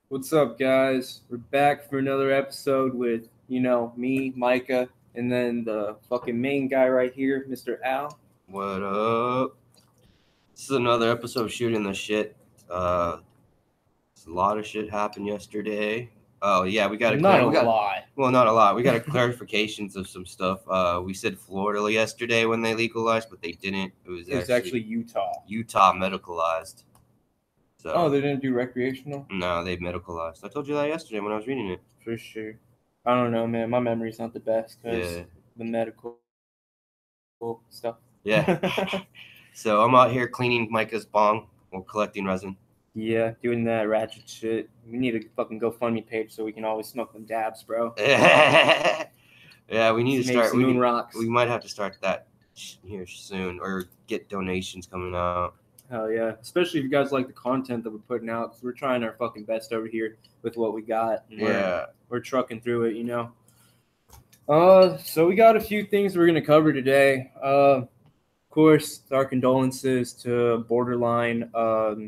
What's up, guys? We're back for another episode with, me, Micah, and then the fucking main guy right here, Mr. Al. What up? This is another episode of Shooting the Shit. A lot of shit happened yesterday. Oh yeah, we got Not a lot. Well, not a lot. We got clarifications of some stuff. We said Florida yesterday when they legalized, but they didn't. It was actually Utah. Utah medicalized. So Oh, they didn't do recreational? No, they medicalized. I told you that yesterday when I was reading it. For sure. I don't know, man. My memory's not the best because the medical stuff. Yeah. So I'm out here cleaning Micah's bong while collecting resin. Yeah, doing that ratchet shit. We need a fucking GoFundMe page so we can always smoke them dabs, bro. Yeah, we need to start. Moon rocks. We might have to start that here soon, or get donations coming out. Hell yeah. Especially if you guys like the content that we're putting out, because we're trying our fucking best over here with what we got. And we're trucking through it, So we got a few things we're going to cover today. Of course, our condolences to borderline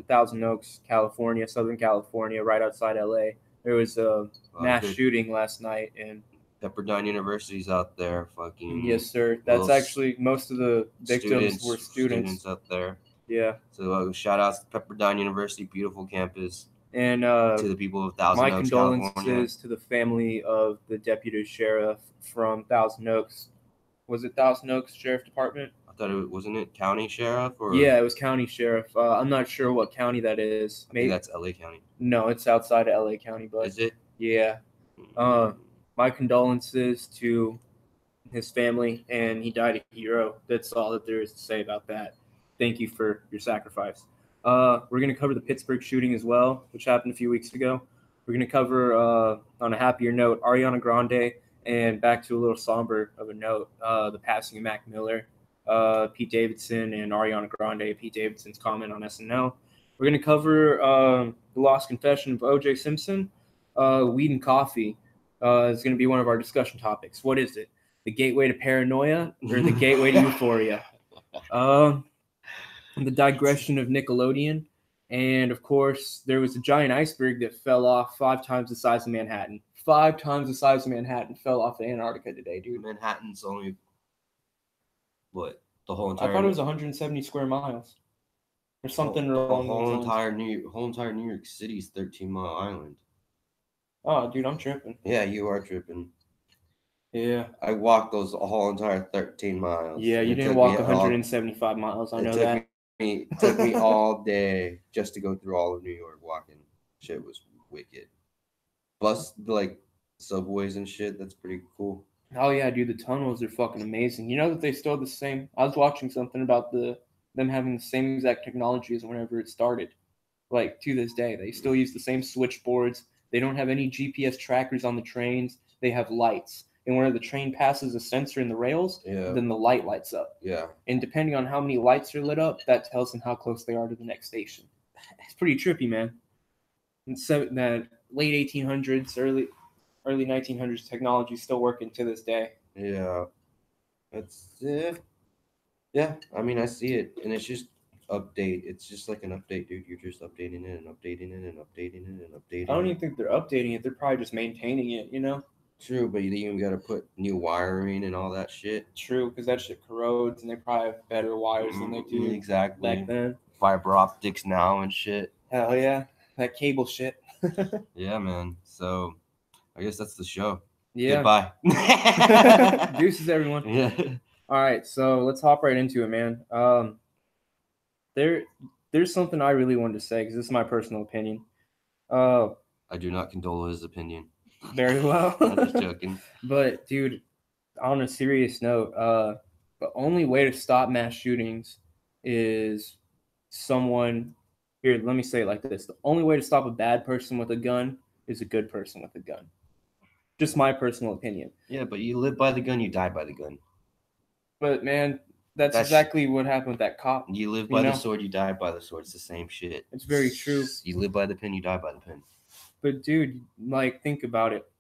Thousand Oaks, California, Southern California, right outside LA. There was a mass shooting last night, and Pepperdine University's out there, fucking. Yes, sir. That's actually most of the victims were students out there. Yeah. So shout outs to Pepperdine University, beautiful campus. And to the people of Thousand Oaks, condolences California. To the family of the deputy sheriff from Thousand Oaks. Was it Thousand Oaks Sheriff Department? I thought wasn't it county sheriff or? Yeah, it was county sheriff. I'm not sure what county that is. Maybe that's LA County. No, it's outside of LA County, but is it? Yeah. My condolences to his family, and he died a hero. That's all that there is to say about that. Thank you for your sacrifice. We're going to cover the Pittsburgh shooting as well, which happened a few weeks ago. We're going to cover, on a happier note, Ariana Grande, and back to a little somber of a note, the passing of Mac Miller, Pete Davidson, and Ariana Grande, Pete Davidson's comment on SNL. We're going to cover the lost confession of O.J. Simpson. Weed and coffee is going to be one of our discussion topics. What is it? The gateway to paranoia or the gateway to euphoria? The digression of Nickelodean. And, of course, there was a giant iceberg that fell off 5 times the size of Manhattan. 5 times the size of Manhattan fell off Antarctica today, dude. Manhattan's only, what, the whole entire... I thought it was 170 square miles. Or something wrong. The whole entire New York City's 13-mile island. Oh, dude, I'm tripping. Yeah, you are tripping. Yeah. I walked those whole entire 13 miles. Yeah, you didn't walk 175 miles. I know that. It took me all day just to go through all of New York walking. Shit was wicked. Plus, like, subways and shit, that's pretty cool. Oh, yeah, dude, the tunnels are fucking amazing. You know that they still have the same... I was watching something about them having the same exact technology as whenever it started. Like, to this day. They still use the same switchboards. They don't have any GPS trackers on the trains. They have lights. And whenever the train passes a sensor in the rails, then the light lights up. Yeah. And depending on how many lights are lit up, that tells them how close they are to the next station. It's pretty trippy, man. And so that late 1800s, early 1900s technology is still working to this day. Yeah. That's it. Yeah, I mean, I see it. And it's just update. It's just like an update, dude. You're just updating it and updating it and updating it and updating it. I don't even think they're updating it. They're probably just maintaining it, True, but you even got to put new wiring and all that shit. True, because that shit corrodes, and they probably have better wires than they do back then. Fiber optics now and shit. Hell yeah, that cable shit. Yeah, man. So, I guess that's the show. Yeah. Goodbye. Deuces, everyone. Yeah. All right, so let's hop right into it, man. There's something I really wanted to say, because this is my personal opinion. I do not condole his opinion. Very well. I'm just joking. But, dude, on a serious note, the only way to stop mass shootings is someone... Here, let me say it like this. The only way to stop a bad person with a gun is a good person with a gun. Just my personal opinion. Yeah, but you live by the gun, you die by the gun. But, man, that's exactly what happened with that cop. You live by the sword, you die by the sword. It's the same shit. It's very true. You live by the pen, you die by the pen. But, dude, like, think about it.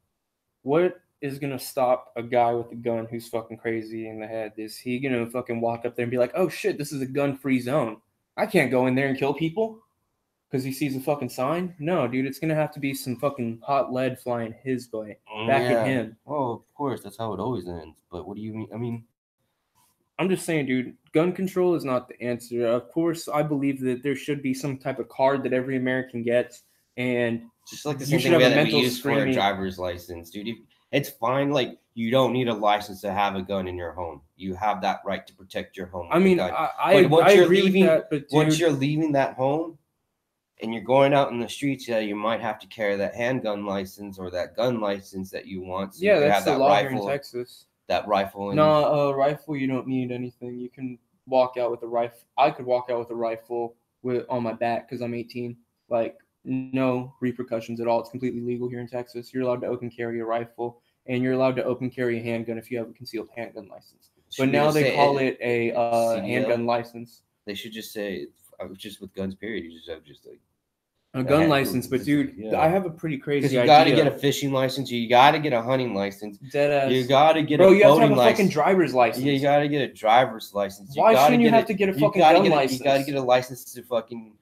What is going to stop a guy with a gun who's fucking crazy in the head? Is he going to fucking walk up there and be like, oh, shit, this is a gun-free zone. I can't go in there and kill people? because he sees a fucking sign? No, dude, it's gonna have to be some fucking hot lead flying his way, back at him. Well, of course, that's how it always ends. But what do you mean? I mean, I'm just saying, dude, gun control is not the answer. Of course, I believe that there should be some type of card that every American gets, and just like the you same should thing have a that we mental use for a screening. driver's license, dude. It's fine. Like, you don't need a license to have a gun in your home. You have that right to protect your home. I mean, I agree with that, but dude, once you're leaving that home and you're going out in the streets, yeah, you might have to carry that handgun license or that gun license that you want. So yeah, you can that's have the that law rifle, here in Texas. That rifle. And No, a rifle, you don't need anything. You can walk out with a rifle. I could walk out with a rifle on my back because I'm 18. Like, no repercussions at all. It's completely legal here in Texas. You're allowed to open carry a rifle, and you're allowed to open carry a handgun if you have a concealed handgun license. But now they call it a handgun license. They should just say, just with guns, period. You just have like a gun license. But dude, yeah. I have a pretty crazy idea. Because you got to get a fishing license. You got to get a hunting license. Deadass. You got to get a boating license. Bro, you have to have a fucking driver's license. Yeah, you got to get a driver's license. Why shouldn't you have to get a fucking gun license? You got to get a license to fucking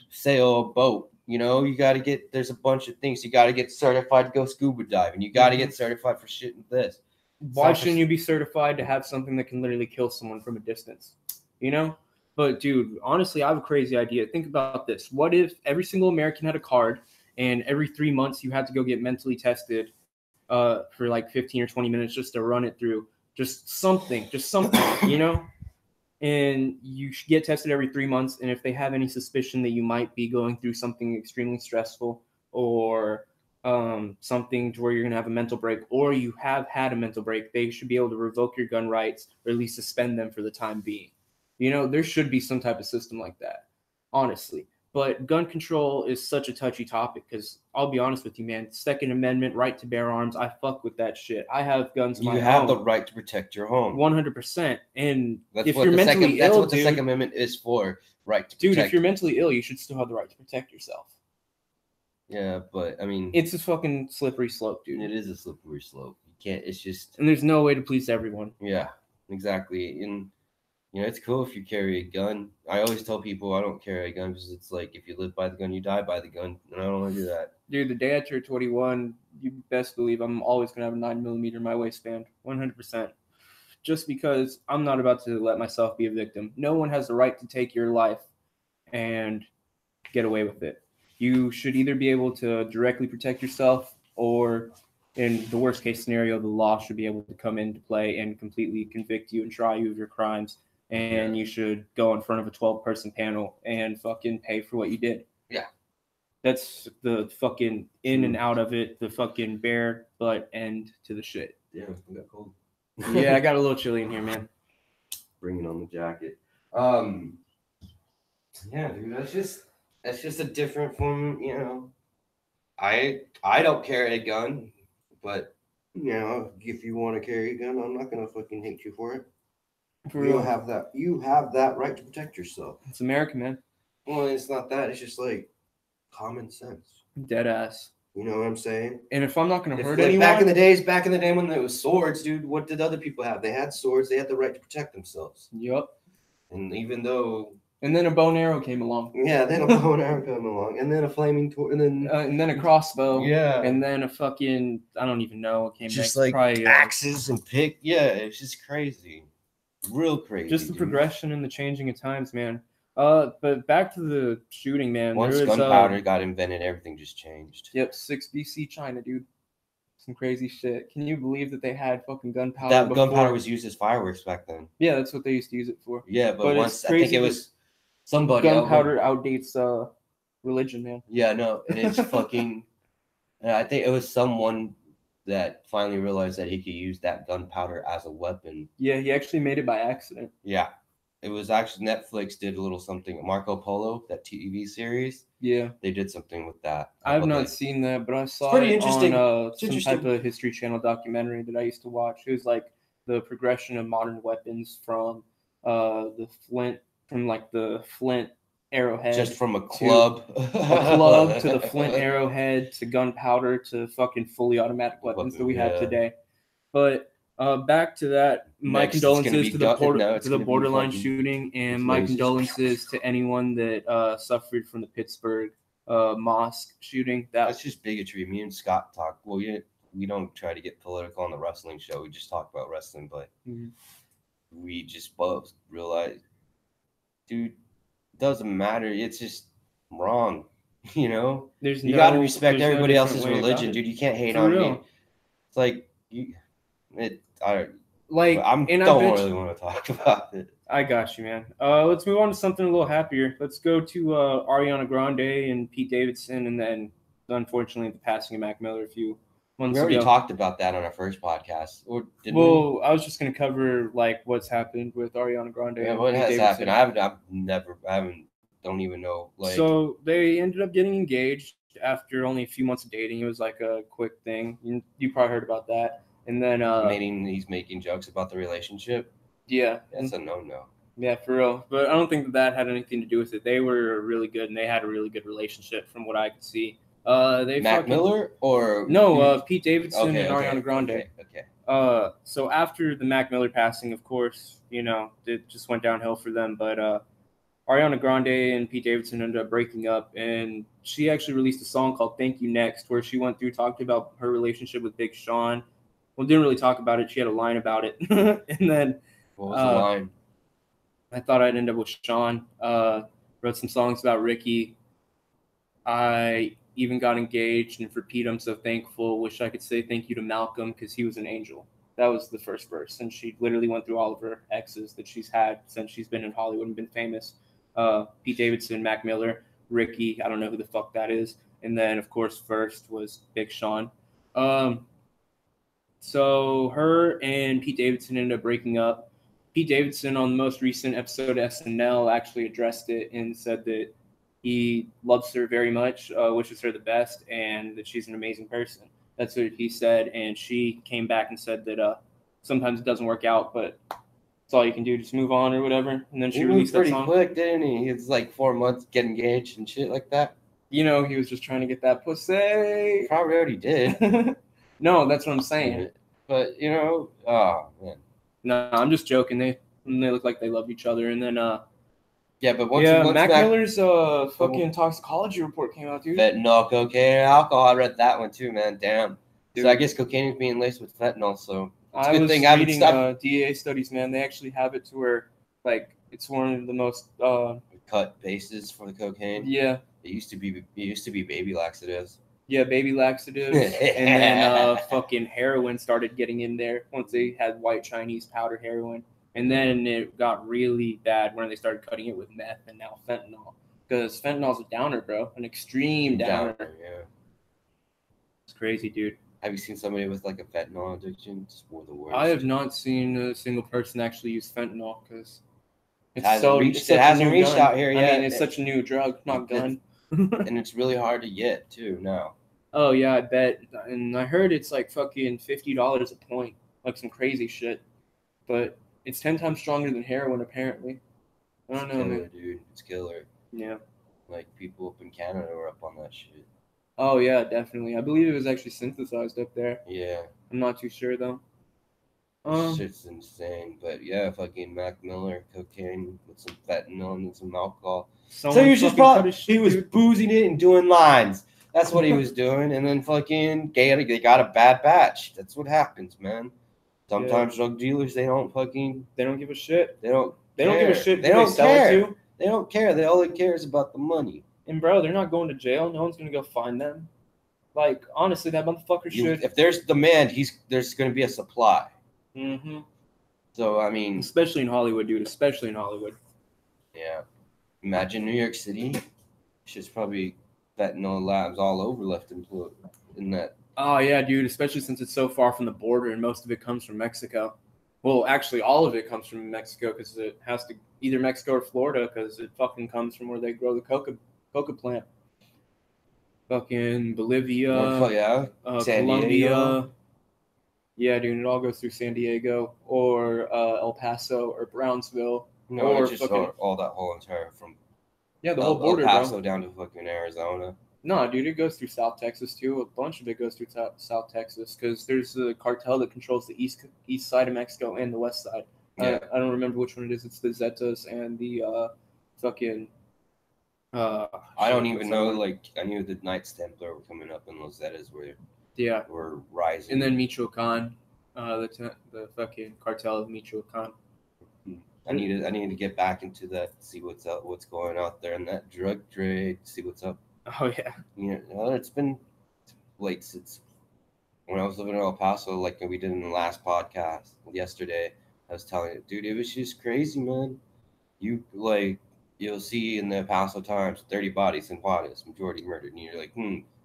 sail a boat. You know, you got to get, there's a bunch of things. You got to get certified to go scuba diving. You got to get certified for shit like this. Why shouldn't you be certified to have something that can literally kill someone from a distance? You know? But, dude, honestly, I have a crazy idea. Think about this. What if every single American had a card, and every 3 months you had to go get mentally tested for like 15 or 20 minutes just to run it through? Just something, you know? And you should get tested every 3 months, and if they have any suspicion that you might be going through something extremely stressful or something to where you're going to have a mental break, or you have had a mental break, they should be able to revoke your gun rights or at least suspend them for the time being. You know, there should be some type of system like that, honestly. But gun control is such a touchy topic because I'll be honest with you, man. Second Amendment, right to bear arms, I fuck with that shit. I have guns in my home. You have the right to protect your home. 100%. And that's if you're mentally ill, that's what the Second Amendment is for, right to protect. Dude, if you're mentally ill, you should still have the right to protect yourself. Yeah, but, I mean... It's a fucking slippery slope, dude. It is a slippery slope. You can't, it's just... And there's no way to please everyone. Yeah, exactly. And... You know, it's cool if you carry a gun. I always tell people I don't carry a gun because it's like if you live by the gun, you die by the gun. And I don't want to do that. Dude, the day I turn 21, you best believe I'm always going to have a 9mm in my waistband. 100%. Just because I'm not about to let myself be a victim. No one has the right to take your life and get away with it. You should either be able to directly protect yourself or, in the worst case scenario, the law should be able to come into play and completely convict you and try you of your crimes. And you should go in front of a 12-person panel and fucking pay for what you did. Yeah. That's the fucking in and out of it, the fucking bare butt end to the shit. Yeah, I got cold. Yeah, I got a little chilly in here, man. Bringing on the jacket. Yeah, dude, that's just a different form, you know. I don't carry a gun, but, you know, if you want to carry a gun, I'm not going to fucking hate you for it. You have that right to protect yourself. It's America, man. Well, it's not that. It's just like common sense. Dead ass. You know what I'm saying? And if I'm not going to hurt anyone... Back in the day when there was swords, dude, what did other people have? They had swords. They had the right to protect themselves. Yep. And even though... And then a bow and arrow came along. Yeah, then a bow and arrow came along. And then a flaming torch. And then a crossbow. Yeah. And then a fucking... I don't even know what came just next. Like axes and pick. Yeah, it's just crazy. Real crazy. Just the progression and the changing of times, man. But back to the shooting, man. Once gunpowder got invented, everything just changed. Yep, 6 BC China, dude. Some crazy shit. Can you believe that they had fucking gunpowder? That gunpowder was used as fireworks back then. Yeah, that's what they used to use it for. Yeah, but once I think it was somebody. Gunpowder outdates religion, man. Yeah, no, and it's fucking. I think it was someone that finally realized that he could use that gunpowder as a weapon. Yeah, he actually made it by accident. Yeah. It was actually Netflix did a little something. Marco Polo, that TV series. Yeah. They did something with that. I have not seen that, but I saw it on some type of History Channel documentary that I used to watch. It was like the progression of modern weapons from the flint arrowhead. Just from a club. To the flint arrowhead to gunpowder to fucking fully automatic weapons that we have today. But Back to that. My Next, it's gonna condolences be to the it's gonna be borderline fucking shooting, and my places. condolences to anyone that suffered from the Pittsburgh mosque shooting. That's just bigotry. Me and Scott talk. Well, we don't try to get political on the wrestling show. We just talk about wrestling, but we just both realize, dude, it doesn't matter. It's just wrong. You know, you got to respect everybody else's religion, dude. You can't hate on me. It's like I don't really want to talk about it. I got you, man. Let's move on to something a little happier. Let's go to Ariana Grande and Pete Davidson, and then unfortunately the passing of Mac Miller a few months ago. We already talked about that on our first podcast, or did we? Well, I was just going to cover like what's happened with Ariana Grande. Yeah, what has happened? I don't even know. Like, so they ended up getting engaged after only a few months of dating. It was like a quick thing. You probably heard about that. And then meaning he's making jokes about the relationship. Yeah, that's a no. Yeah, for real. But I don't think that had anything to do with it. They were really good, and they had a really good relationship from what I could see. Miller or no, Pete Davidson and Ariana Grande. Okay. So after the Mac Miller passing, of course, it just went downhill for them. But Ariana Grande and Pete Davidson ended up breaking up, and she actually released a song called "Thank You Next," where she went through talked about her relationship with Big Sean. Well, didn't really talk about it. She had a line about it, and then what was the line? I thought I'd end up with Sean. Wrote some songs about Ricky. I even got engaged, and for Pete, I'm so thankful. Wish I could say thank you to Malcolm because he was an angel. That was the first verse, and she literally went through all of her exes that she's had since she's been in Hollywood and been famous. Pete Davidson, Mac Miller, Ricky. I don't know who the fuck that is. And then, of course, first was Big Sean. So her and Pete Davidson ended up breaking up. Pete Davidson on the most recent episode of SNL actually addressed it and said that he loves her very much, wishes her the best, and that she's an amazing person. That's what he said, and she came back and said that sometimes it doesn't work out, but that's all you can do, just move on or whatever. And then she released that song. Pretty quick, didn't he? It's like 4 months, get engaged and shit like that. He was just trying to get that pussy. Probably already did. No, that's what I'm saying. But oh man. No, I'm just joking. They look like they love each other, and then yeah, but once Mac Miller's fucking toxicology report came out, dude. Fentanyl, cocaine, and alcohol. I read that one too, man. Damn. Dude. So I guess cocaine is being laced with fentanyl. So it's a good thing I was reading DEA studies, man. They actually have it to where like it's one of the most cut bases for the cocaine. Yeah. It used to be baby laxatives. Yeah, baby laxatives, and then fucking heroin started getting in there once they had white Chinese powder heroin, and then it got really bad when they started cutting it with meth and now fentanyl, because fentanyl's a downer, bro, an extreme downer. Yeah, it's crazy, dude. Have you seen somebody with like a fentanyl addiction? It's one of the worst. I have not seen a single person actually use fentanyl because it hasn't reached out here yet. I mean, it's such a new drug, not gun. And it's really hard to get too now. Oh yeah, I bet. And I heard it's like fucking $50 a point, like some crazy shit. But it's 10 times stronger than heroin, apparently. I don't know, man. Dude, it's killer. Yeah. Like people up in Canada were up on that shit. Oh yeah, definitely. I believe it was actually synthesized up there. Yeah. I'm not too sure though. Shit's insane. But yeah, fucking Mac Miller, cocaine with some fentanyl and some alcohol. So he was he was boozing it and doing lines. That's what he was doing. And then fucking they got a bad batch. That's what happens, man. Sometimes drug dealers, they don't give a shit. They don't give a shit. They don't care. They don't care. All they care is about the money. And bro, they're not going to jail. No one's gonna go find them. Like honestly, that motherfucker should. If there's demand, there's gonna be a supply. Mm-hmm. So I mean, especially in Hollywood, dude. Especially in Hollywood. Yeah. Imagine New York City. Shit's probably fentanyl labs all over left in that. Oh yeah, dude. Especially since it's so far from the border and most of it comes from Mexico. Well, actually, all of it comes from Mexico because it has to either Mexico or Florida because it fucking comes from where they grow the coca plant. Fucking Bolivia, Colombia. Yeah, dude, it all goes through San Diego or El Paso or Brownsville. No, or just all that whole entire from the whole border, El Paso bro. down to fucking Arizona. No, dude, it goes through South Texas too. A bunch of it goes through South Texas because there's a cartel that controls the east side of Mexico and the west side. Yeah. I don't remember which one it is. It's the Zetas and the fucking. I don't even know. Like, I knew the Knights Templar were coming up, and those Zetas were rising. And then Michoacan, the fucking cartel of Michoacan. I need to get back into that, see what's going out there in that drug trade, see what's up. Oh yeah. You know, it's been like since when I was living in El Paso, like we did in the last podcast yesterday. I was telling you, dude, it was just crazy, man. You'll see in the El Paso Times 30 bodies in Juarez, majority murdered, and you're like,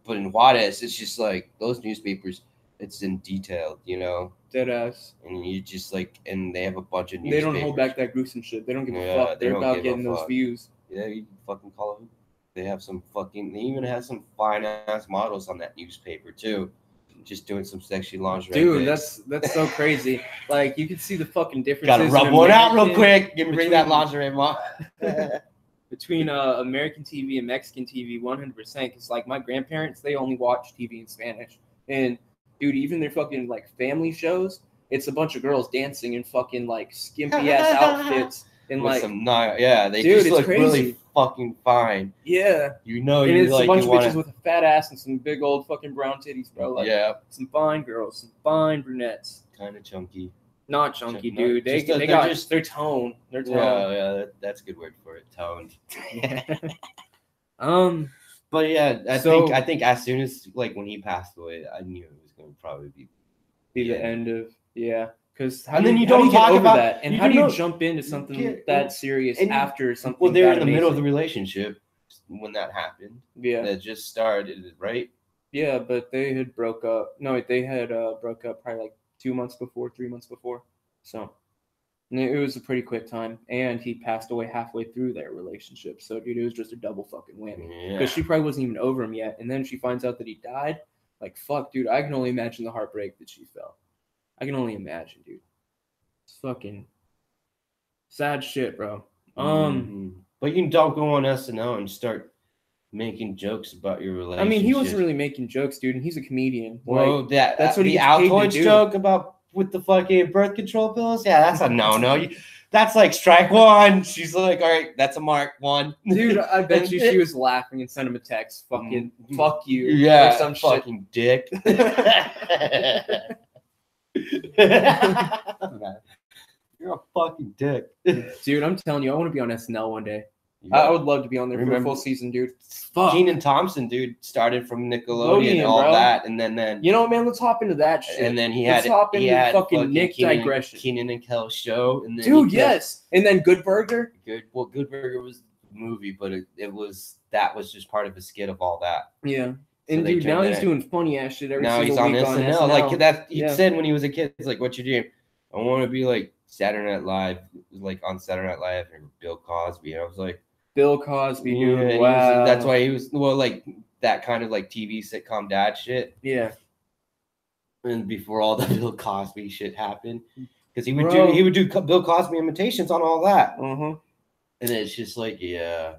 But in Juarez, it's just like those newspapers. It's in detail, you know. Dead ass. And you just like, and they have a bunch of They newspapers. don't hold back that gruesome shit. They don't give a fuck. They're about getting those views. Yeah, you can fucking call them. They have some fucking. They even have some fine ass models on that newspaper too, just doing some sexy lingerie. Dude, that's so crazy. Like you can see the fucking differences. Gotta rub one out real quick. Bring that lingerie model. Between American TV and Mexican TV, 100%. Because like my grandparents, they only watch TV in Spanish, and dude, even their fucking like family shows, it's a bunch of girls dancing in fucking like skimpy ass outfits and with like some they just look crazy. Really fucking fine. Yeah, you know, and it's like, a bunch of bitches with a fat ass and some big old fucking brown titties, bro. Like, yeah, some fine girls, some fine brunettes. Kind of chunky. Not chunky, dude. They're tone. They're tone. Yeah, that's a good word for it. Toned. But yeah, I think as soon as like when he passed away, I knew it was going to probably be the end of Because how do you talk about that? And how do you jump into something that serious after something? Well, they're in the middle of the relationship when that happened. Yeah, that just started, right? Yeah, but they had broke up. No, they had broke up probably like 3 months before. So it was a pretty quick time, and he passed away halfway through their relationship. So, dude, it was just a double fucking whammy. Because she probably wasn't even over him yet, and then she finds out that he died. Like, fuck, dude, I can only imagine the heartbreak that she felt. I can only imagine, dude. It's fucking sad shit, bro. But you don't go on SNL and start making jokes about your relationship. I mean, he wasn't really making jokes, dude, and he's a comedian. Well, like, that's what the Altoids joke about with the fucking birth control pills. Yeah, that's a no. That's like strike one. She's like, all right, that's a mark one. Dude, I bet you she was laughing and sent him a text. Fucking fuck you. Yeah, or some fucking shit. Dick. You're a fucking dick. Dude, I'm telling you, I want to be on SNL one day. Yeah. I would love to be on there for a full season, dude. Fuck. Keenan Thompson, dude, started from Nickelodean and all that, and then you know what, man? Let's hop into that shit. And then he had fucking Nick digression. Keenan and Kel show, and then dude, yes. And then Good Burger. Good Burger was the movie, but that was just part of a skit of all that. Yeah. So and dude, now he's doing funny ass shit every single week on SNL. Like that, he said when he was a kid, it's like, "What you do? I want to be like Saturday Night Live, like on Saturday Night Live, and Bill Cosby." And I was like, Bill Cosby, dude. Wow. That's why he was like that kind of like TV sitcom dad shit. Yeah. And before all the Bill Cosby shit happened, because he would do Bill Cosby imitations on all that. And it's just like, yeah.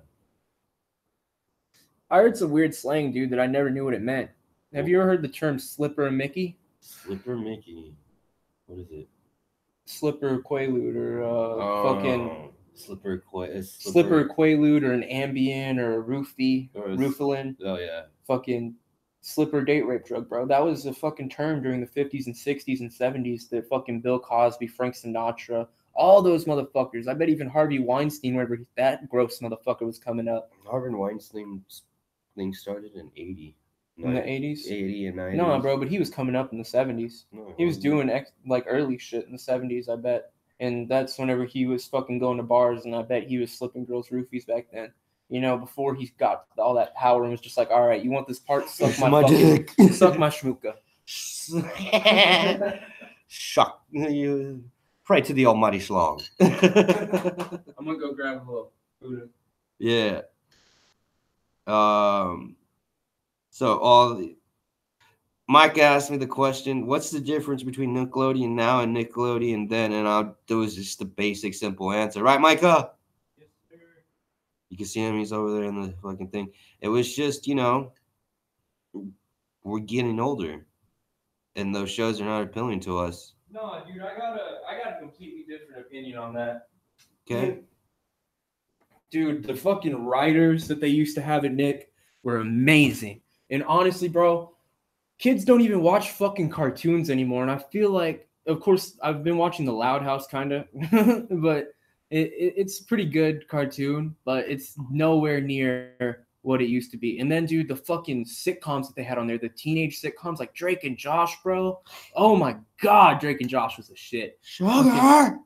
I heard some weird slang, dude, that I never knew what it meant. Have you ever heard the term Slipper Mickey? Slipper Mickey. What is it? Slipper Quaalude or fucking Slipper Quaalude or an Ambien or a Roofie or Roofalin. Oh yeah. Fucking slipper date rape drug, bro. That was a fucking term during the 50s and 60s and 70s that fucking Bill Cosby, Frank Sinatra, all those motherfuckers. I bet even Harvey Weinstein, wherever that gross motherfucker was coming up. Harvey Weinstein's thing started in 80. In the 80s? 80 and 90s. No, bro, but he was coming up in the 70s. No, he was doing like early shit in the 70s, I bet. And that's whenever he was fucking going to bars, and I bet he was slipping girls' roofies back then. You know, before he got all that power and was just like, all right, you want this part? Suck my dick. Suck my shmooka. Shuck. You pray to the almighty schlong. I'm going to go grab a little food. Yeah. Mike asked me the question, what's the difference between Nickelodeon now and Nickelodeon then? And there was just the basic, simple answer. Right, Micah? Yes, sir. You can see him. He's over there in the fucking thing. It was just, you know, we're getting older, and those shows are not appealing to us. No, dude, I got a completely different opinion on that. Okay. Dude, the fucking writers that they used to have at Nick were amazing. And honestly, bro, kids don't even watch fucking cartoons anymore. And I feel like, of course, I've been watching The Loud House, kind of, but it's a pretty good cartoon, but it's nowhere near what it used to be. And then, dude, the fucking sitcoms that they had on there, the teenage sitcoms like Drake and Josh, bro. Oh my God, Drake and Josh was a shit. Sugar!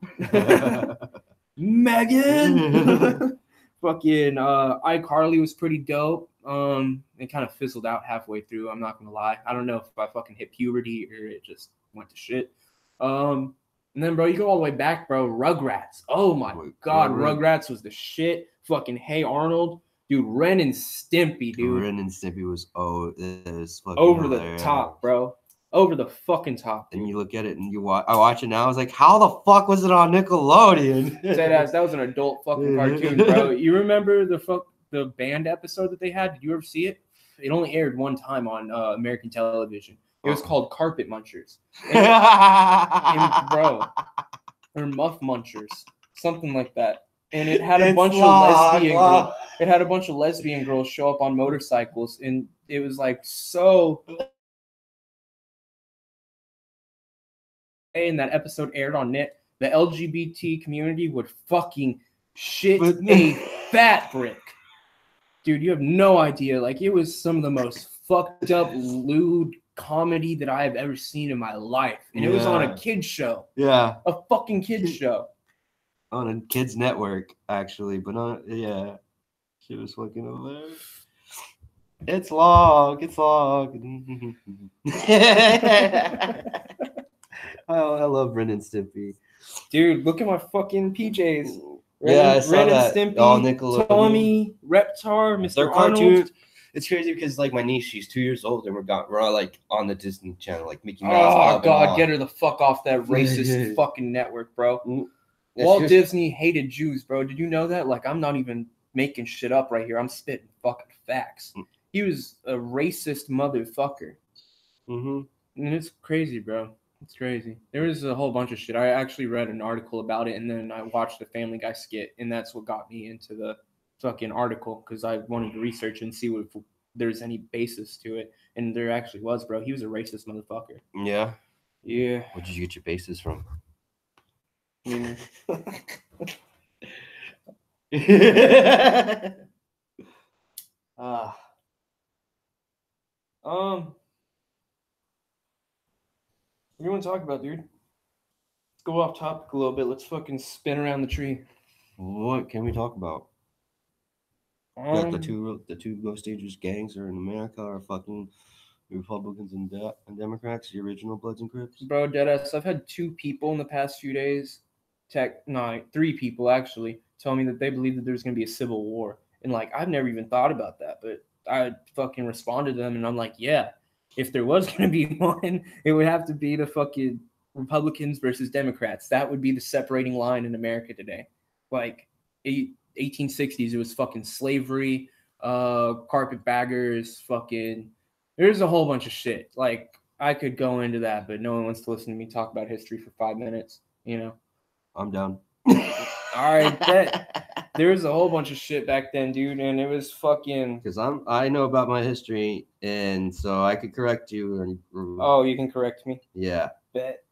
Megan! Fucking iCarly was pretty dope. It kind of fizzled out halfway through. I'm not gonna lie. I don't know if I fucking hit puberty or it just went to shit. And then, bro, you go all the way back, bro. Rugrats. Oh my God, Rugrats was the shit. Fucking Hey Arnold, dude. Ren and Stimpy, dude. Ren and Stimpy was fucking over hilarious. The top, bro. Over the fucking top. Dude. And you look at it and I watch it now. I was like, how the fuck was it on Nickelodeon? That was an adult fucking cartoon, bro. You remember the band episode that they had? Did you ever see it? It only aired one time on American television. It was called Carpet Munchers. Bro, or Muff Munchers, something like that. And it had a bunch of lesbian girls. It had a bunch of lesbian girls show up on motorcycles, and it was like so. And that episode aired on Nick, the LGBT community would fucking shit a fat brick. Dude, you have no idea. Like, it was some of the most fucked up, lewd comedy that I have ever seen in my life. And it was on a kid's show. Yeah. A fucking kid's show. On a kid's network, actually. But not, yeah. She was fucking over there. It's long. I love Ren and Stimpy. Dude, look at my fucking PJs. I saw Ren that. and Stimpy, all Nickelodeon. Tommy, Reptar, Mr. Their Arnold. cartoons. It's crazy because like my niece, she's 2 years old, and we're all like on the Disney Channel, like Mickey Mouse. Oh God, get her the fuck off that racist fucking network, bro. Walt Disney hated Jews, bro. Did you know that? Like, I'm not even making shit up right here. I'm spitting fucking facts. He was a racist motherfucker. Mm-hmm. And it's crazy, bro. It's crazy. There was a whole bunch of shit. I actually read an article about it, and then I watched the Family Guy skit, and that's what got me into the fucking article, because I wanted to research and see if there's any basis to it. And there actually was, bro. He was a racist motherfucker. Yeah. Yeah. Where did you get your basis from? Yeah. What do you want to talk about, dude? Let's go off topic a little bit. Let's fucking spin around the tree. What can we talk about? Like the two most dangerous gangs are in America are fucking Republicans and Democrats, the original Bloods and Crips. Bro, deadass, I've had 2 people in the past few days, 3 people actually, tell me that they believe that there's going to be a civil war. And like, I've never even thought about that, but I fucking responded to them, and I'm like, yeah, if there was going to be one, it would have to be the fucking Republicans versus Democrats. That would be the separating line in America today. Like, 1860s, it was fucking slavery, carpetbaggers, fucking, there's a whole bunch of shit. Like, I could go into that, but no one wants to listen to me talk about history for 5 minutes, you know? I'm down. All right, there was a whole bunch of shit back then, dude, and it was fucking... Because I know about my history, and so I could correct you. Oh, you can correct me? Yeah. Bet.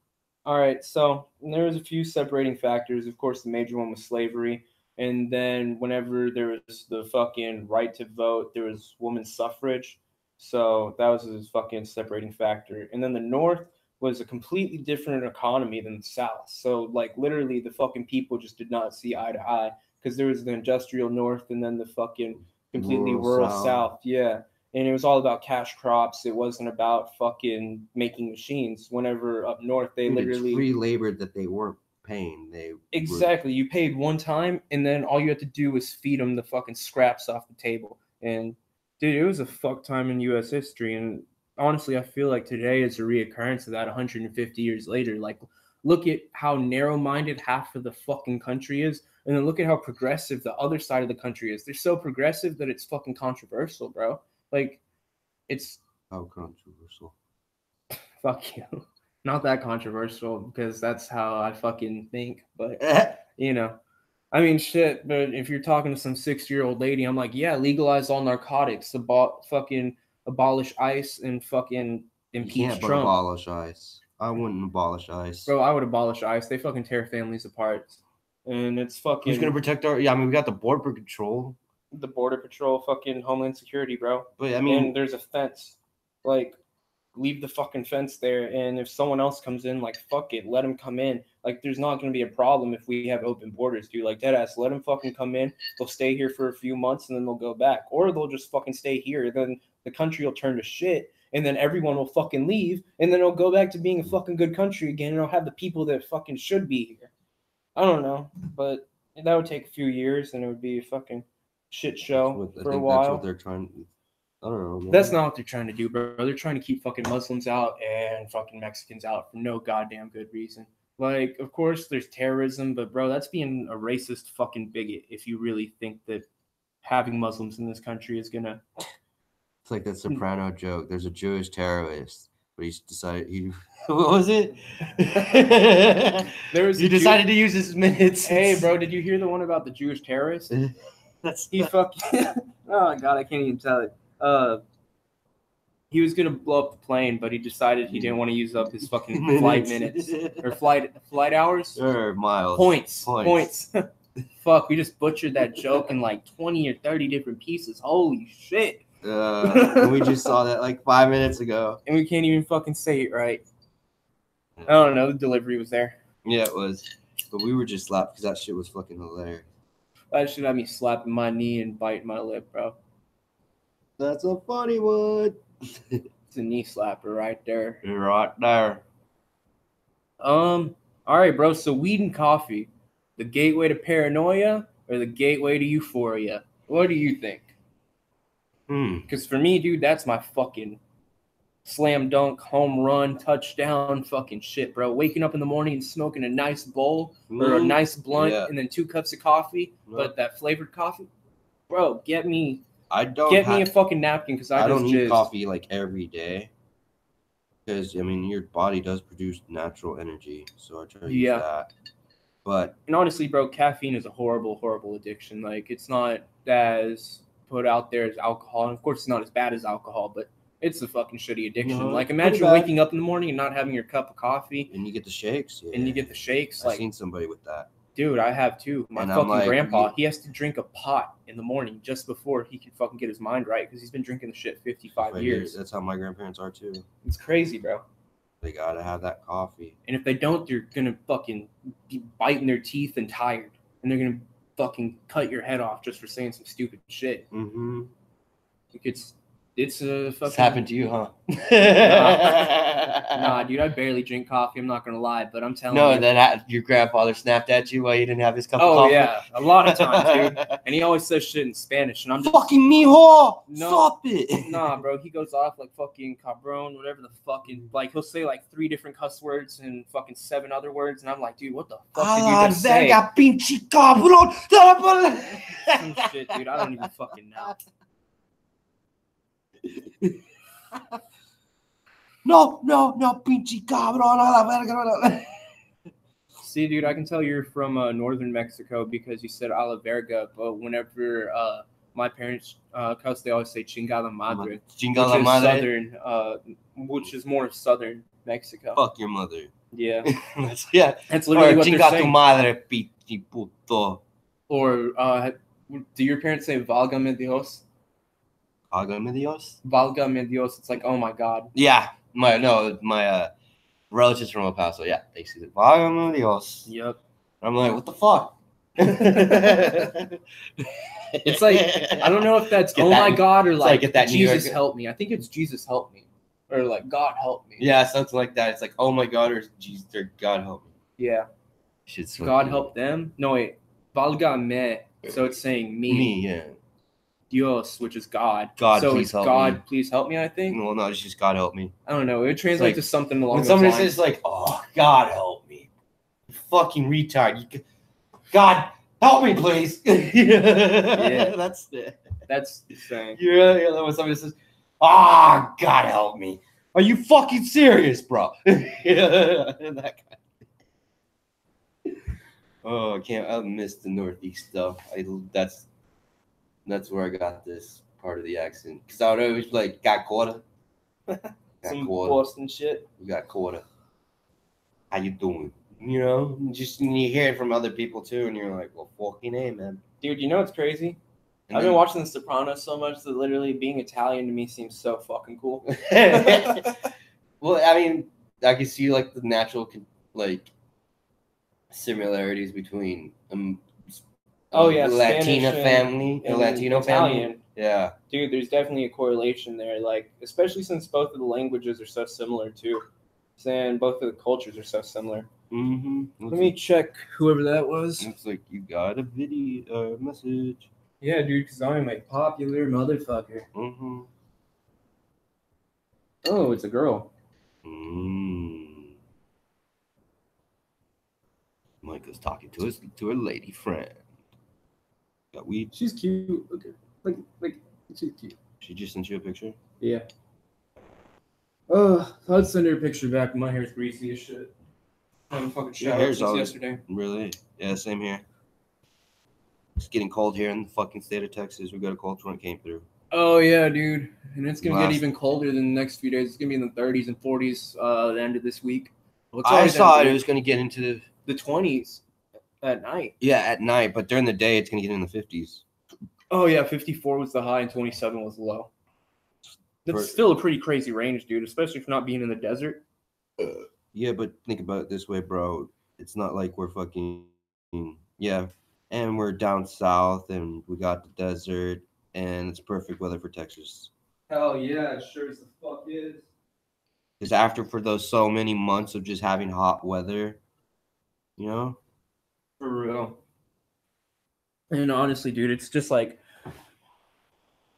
All right, so there was a few separating factors. Of course, the major one was slavery. And then whenever there was the fucking right to vote, there was women's suffrage. So that was a fucking separating factor. And then the North was a completely different economy than the South. So, like, literally the fucking people just did not see eye to eye, because there was the industrial North and then the fucking completely rural South. Yeah. And it was all about cash crops. It wasn't about fucking making machines. Whenever up North, they literally... It's free labor that they weren't paying. Exactly. You paid one time, and then all you had to do was feed them the fucking scraps off the table. And dude, it was a fuck time in U.S. history. And honestly, I feel like today is a reoccurrence of that 150 years later. Like, look at how narrow-minded half of the fucking country is, and then look at how progressive the other side of the country is. They're so progressive that it's fucking controversial, bro. Like, it's How controversial. Fuck you. Not that controversial because that's how I fucking think. But you know, I mean, shit. But if you're talking to some 60-year-old lady, I'm like, yeah, legalize all narcotics, fucking abolish ICE, and fucking You impeach can't but Trump. abolish ICE. I wouldn't abolish ICE. Bro, I would abolish ICE. They fucking tear families apart, and it's fucking. Who's gonna protect our? Yeah, I mean, we got the border patrol. The border patrol, fucking Homeland Security, bro. But I mean, and there's a fence, like. Leave the fucking fence there, and if someone else comes in, like, fuck it, let them come in. Like, there's not going to be a problem if we have open borders, dude. Like, deadass, let them fucking come in. They'll stay here for a few months, and then they'll go back. Or they'll just fucking stay here. Then the country will turn to shit, and then everyone will fucking leave, and then it'll go back to being a fucking good country again, and it'll have the people that fucking should be here. I don't know, but that would take a few years, and it would be a fucking shit show for a while. That's what they're trying to... I don't know, man. That's not what they're trying to do, bro. They're trying to keep fucking Muslims out and fucking Mexicans out for no goddamn good reason. Like, of course, there's terrorism, but, bro, that's being a racist fucking bigot if you really think that having Muslims in this country is gonna... It's like that Soprano joke. There's a Jewish terrorist, but he's decided he... What was it? He decided to use his minutes. Hey, bro, did you hear the one about the Jewish terrorist? He fucking... Oh, my God, I can't even tell it. He was gonna blow up the plane, but he decided he didn't want to use up his fucking flight minutes or flight hours or miles. Points. Fuck, we just butchered that joke in like 20 or 30 different pieces. Holy shit! We just saw that like 5 minutes ago, and we can't even fucking say it right. I don't know. The delivery was there. Yeah, it was, but we were just slapped because that shit was fucking hilarious. That should have me slapping my knee and biting my lip, bro. That's a funny one. It's a knee slapper right there. Right there. All right, bro. So weed and coffee, the gateway to paranoia or the gateway to euphoria? What do you think? Because for me, dude, that's my fucking slam dunk, home run, touchdown, fucking shit, bro. Waking up in the morning and smoking a nice bowl or a nice blunt and then 2 cups of coffee, but that flavored coffee, bro, get me a fucking napkin because I don't need coffee like every day. Because I mean, your body does produce natural energy, so I try to use that. But and honestly, bro, caffeine is a horrible, horrible addiction. Like, it's not as put out there as alcohol, and of course, it's not as bad as alcohol, but it's a fucking shitty addiction. No, like, imagine waking up in the morning and not having your cup of coffee, and you get the shakes. Yeah. And you get the shakes. I've seen somebody with that. Dude, I have too. My fucking grandpa, he has to drink a pot in the morning just before he can fucking get his mind right because he's been drinking the shit 55 years. That's how my grandparents are too. It's crazy, bro. They gotta have that coffee. And if they don't, they're gonna fucking be biting their teeth and tired. And they're gonna fucking cut your head off just for saying some stupid shit. Mm-hmm. It's a fucking... It's happened to you, huh? Nah, dude, I barely drink coffee. I'm not gonna lie, but I'm telling you. No, that your grandfather snapped at you while you didn't have his cup of coffee. Oh yeah, a lot of times, dude. And he always says shit in Spanish, and I'm just fucking mijo. No, stop it. Nah, bro, he goes off like fucking cabron, whatever the fucking, like, he'll say like 3 different cuss words and fucking 7 other words, and I'm like, dude, what the fuck did you just say? Pinche cabrón. Some shit, dude. I don't even fucking know. No, pinche cabrón, a la verga. See, dude, I can tell you're from northern Mexico because you said a la verga, but whenever my parents cuss, they always say chingada madre. Chingada madre. Southern, which is more southern Mexico. Fuck your mother. Yeah. That's literally what they're saying. Tu madre, pinche puto. Or do your parents say válgame Dios? Válgame Dios? Válgame Dios. It's like, oh my God. Yeah. My relatives from El Paso. Yeah. They say Válgame Dios. Yep. I'm like, what the fuck? It's like, I don't know if that's my God or like get that Jesus help me. I think it's Jesus help me. Or like God help me. Yeah, something like that. It's like, oh my God, or Jesus, or God help me. Yeah. God help them? No, wait. Válgame. So it's saying me. Me, yeah. Dios, which is God. God, so please help God, me. Please help me, I think. Well, no, it's just God help me. I don't know. It would translate to something along those lines. When somebody says like, oh, God help me. You fucking retard. God help me, please. Yeah. That's the saying. Yeah, when somebody says, Ah, God help me. Are you fucking serious, bro? That guy. Oh, I can't. I miss the Northeast stuff. That's where I got this part of the accent. Because I would always like, got quarter. Some quarter. Boston shit. You got quarter. How you doing? You know, just you hear it from other people too, and you're like, well, fucking A, man. Dude, you know what's crazy? And I've been watching The Sopranos so much that literally being Italian to me seems so fucking cool. Well, I mean, I can see like the natural like similarities between Latina family, the Latino Italian. family. Yeah, dude, there's definitely a correlation there. Like, especially since both of the languages are so similar too, and both of the cultures are so similar. Mm-hmm. Let me check whoever that was. Looks like you got a video message. Yeah, dude, because I'm a popular motherfucker. Mm-hmm. Oh, it's a girl. Micah's talking to her lady friend. Got weed. She's cute. Okay, like she's cute. She just sent you a picture. Yeah. I'd send her a picture back. My hair's greasy as shit. I haven't fucking showered since yesterday. Really? Yeah, same here. It's getting cold here in the fucking state of Texas. We got a cold front came through. Oh yeah, dude, and it's gonna get even colder than the next few days. It's gonna be in the 30s and 40s the end of this week. I thought it was gonna get into the 20s at night. Yeah, at night, but during the day it's gonna get in the 50s. Oh yeah, 54 was the high and 27 was the low. That's still a pretty crazy range, dude, especially for not being in the desert. Yeah, but think about it this way, bro. It's not like we're fucking and we're down south and we got the desert and it's perfect weather for Texas. Hell yeah, it sure as the fuck is. Because after for those so many months of just having hot weather, you know? For real. And honestly, dude, it's just like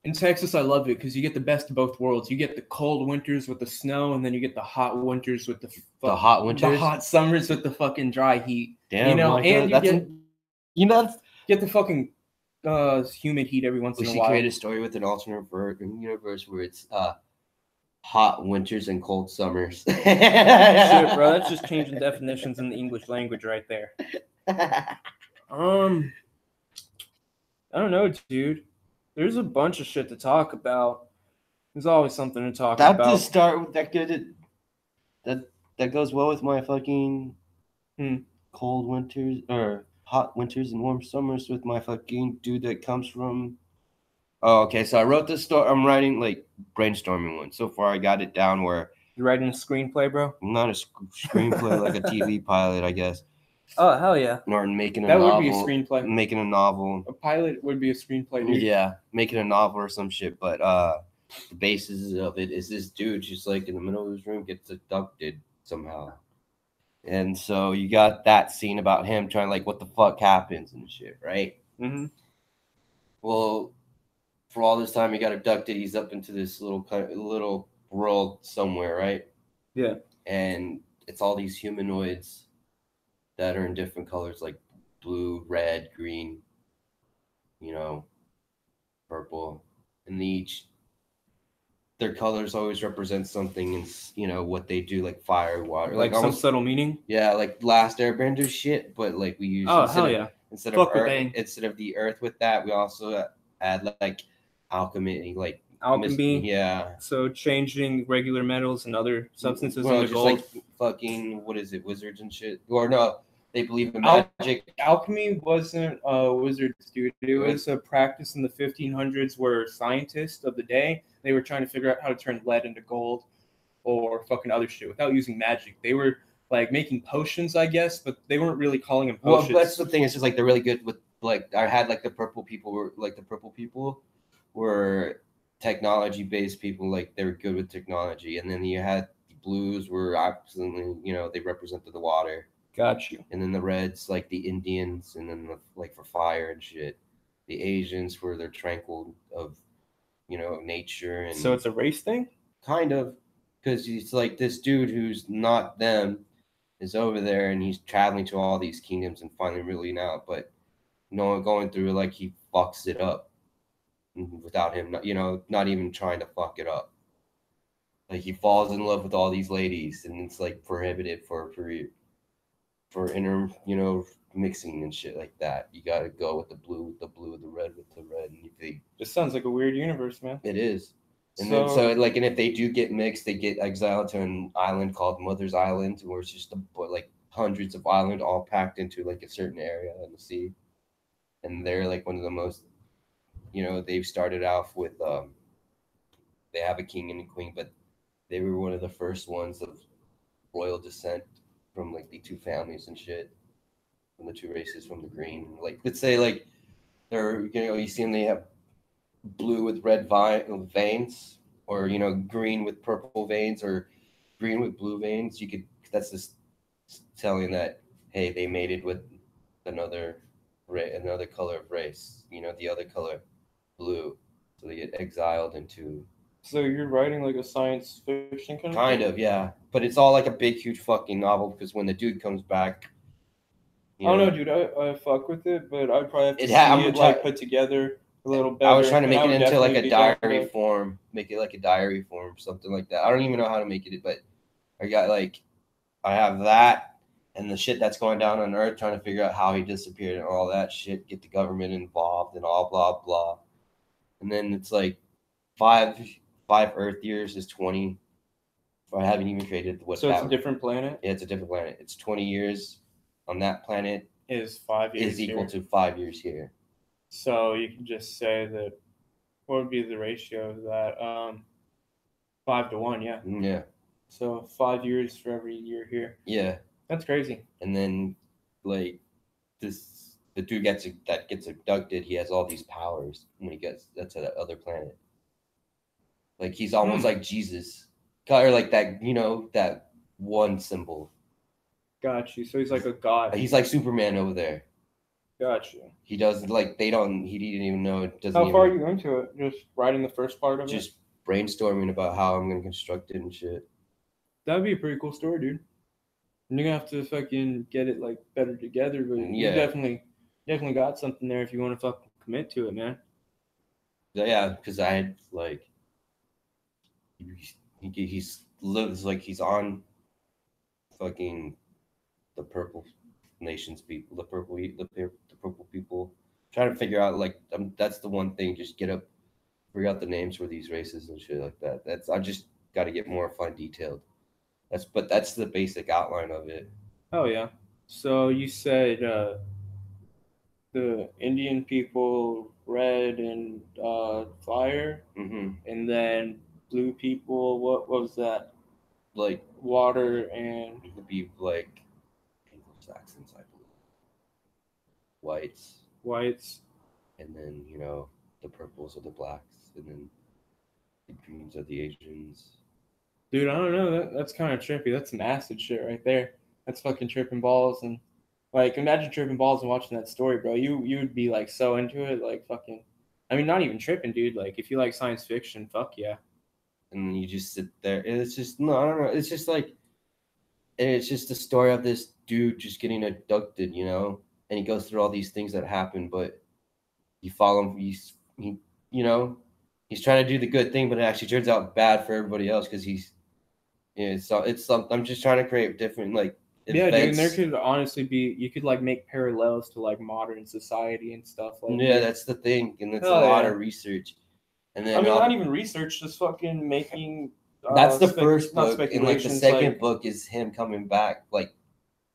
in Texas, I love it because you get the best of both worlds. You get the cold winters with the snow, and then you get the hot winters with the hot summers with the fucking dry heat. Damn, you know, Micah, and get the fucking humid heat every once in a while. We should create a story with an alternate universe where it's hot winters and cold summers. Shit, bro, that's just changing definitions in the English language right there. I don't know, dude. There's a bunch of shit to talk about. There's always something to talk about. That to start with, that goes well with my fucking cold winters or hot winters and warm summers with my fucking dude that comes from. Oh, okay. So I wrote this story. I'm writing like brainstorming one. So far, I got it down where you're writing a screenplay, bro. Not a screenplay, like a TV pilot, I guess. Oh, hell yeah. Or making a novel. That would be a screenplay. Making a novel. A pilot would be a screenplay, dude. Yeah, making a novel or some shit. But the basis of it is this dude just like in the middle of his room gets abducted somehow. And so you got that scene about him trying like what the fuck happens and shit, right? Mm-hmm. Well, for all this time he got abducted, he's up into this little world somewhere, right? Yeah. And it's all these humanoids that are in different colors like blue, red, green, purple. And their colors always represent something and what they do, like fire, water. Like some almost, subtle meaning? Yeah, like Last Airbender shit, but like we use instead of the earth with that, we also add like alchemy, like alchemy. Yeah. So changing regular metals and other substances into gold. Like fucking wizards and shit. Or no, they believe in magic. Alchemy wasn't wizards, dude. It was a practice in the 1500s where scientists of the day, they were trying to figure out how to turn lead into gold or fucking other shit without using magic. They were like making potions, I guess, but they weren't really calling them potions. Well, that's the thing. It's just like they're really good with like I had like the purple people were technology-based people, like they were good with technology, and then you had the blues were absolutely, they represented the water. Got you. And then the reds, like the Indians, and then like for fire and shit. The Asians were they're tranquil of, nature and. So it's a race thing. Kind of, because it's like this dude who's not them is over there, and he's traveling to all these kingdoms and finally ruling out, but going through like he fucks it up. Without him, not even trying to fuck it up. Like he falls in love with all these ladies, and it's like prohibited for inter, mixing and shit like that. You gotta go with the blue, with the blue, with the red, and if they, This sounds like a weird universe, man. it is. And So- then so like, and if they do get mixed, they get exiled to an island called Mother's Island, where it's just like hundreds of islands all packed into like a certain area in the sea, and they're like one of the most, they've started off with they have a king and a queen, but they were one of the first ones of royal descent from like the two families and shit, from the two races, from the green. Like let's say like they're, you see them, they have blue with red veins, or green with purple veins, or green with blue veins. You could, that's just telling that, hey, they mated with another another color of race, the other color blue, so they get exiled into. So you're writing like a science fiction Kind of, yeah, but it's all like a big huge fucking novel, because when the dude comes back, I don't know, dude. I fuck with it, but I'd probably have to see I'm it like put together a little better. I was trying to make and it I would into like a definitely be down diary to- form, make it like a diary form, something like that. I don't even know how to make it, but I have that and the shit that's going down on Earth, trying to figure out how he disappeared and all that shit, get the government involved and all blah blah. And then it's like five Earth years is 20. I haven't even created what. So it's a different planet. Yeah, it's a different planet. It's 20 years on that planet Is 5 years is equal here. to 5 years here. So you can just say that. What would be the ratio of that? 5 to 1, yeah. Yeah. So 5 years for every year here. Yeah. That's crazy. And then like the dude gets abducted, he has all these powers when he gets to that other planet. Like he's almost like Jesus. Or like that, that one symbol. Got you. So he's like a god. He's like Superman over there. Got you. He doesn't like, he didn't even know it doesn't. How far are you into it? Just writing the first part of it? Just brainstorming about how I'm gonna construct it and shit. That'd be a pretty cool story, dude. And you're gonna have to fucking get it like better together, but you definitely got something there if you want to fucking commit to it, man. Yeah, because I had like he lives like he's on fucking the purple nations people, the purple people, trying to figure out like that's the one thing, just figure out the names for these races and shit like that. I just got to get more fine detailed. That's the basic outline of it. Oh yeah. So you said the Indian people red and fire, and then blue people. What was that? Like water and it would be like Anglo-Saxons, I believe. Whites, and then the purples are the blacks, and then the greens are the Asians. Dude, I don't know. That's kind of trippy. That's some acid shit right there. That's fucking tripping balls. And like, imagine tripping balls and watching that story, bro. You would be like so into it, like fucking. I mean, not even tripping, dude. Like, if you like science fiction, fuck yeah. And then you just sit there, and it's just I don't know. It's just like, and it's just the story of this dude just getting abducted, and he goes through all these things that happen, but you follow him. He's trying to do the good thing, but it actually turns out bad for everybody else because he's. So it's something. I'm just trying to create different events. Yeah, dude, and there could honestly be, you could like make parallels to like modern society and stuff like. Yeah, that's the thing, and it's a lot of research. And then not even research, just fucking making. That's the first book, and like the second book is him coming back. Like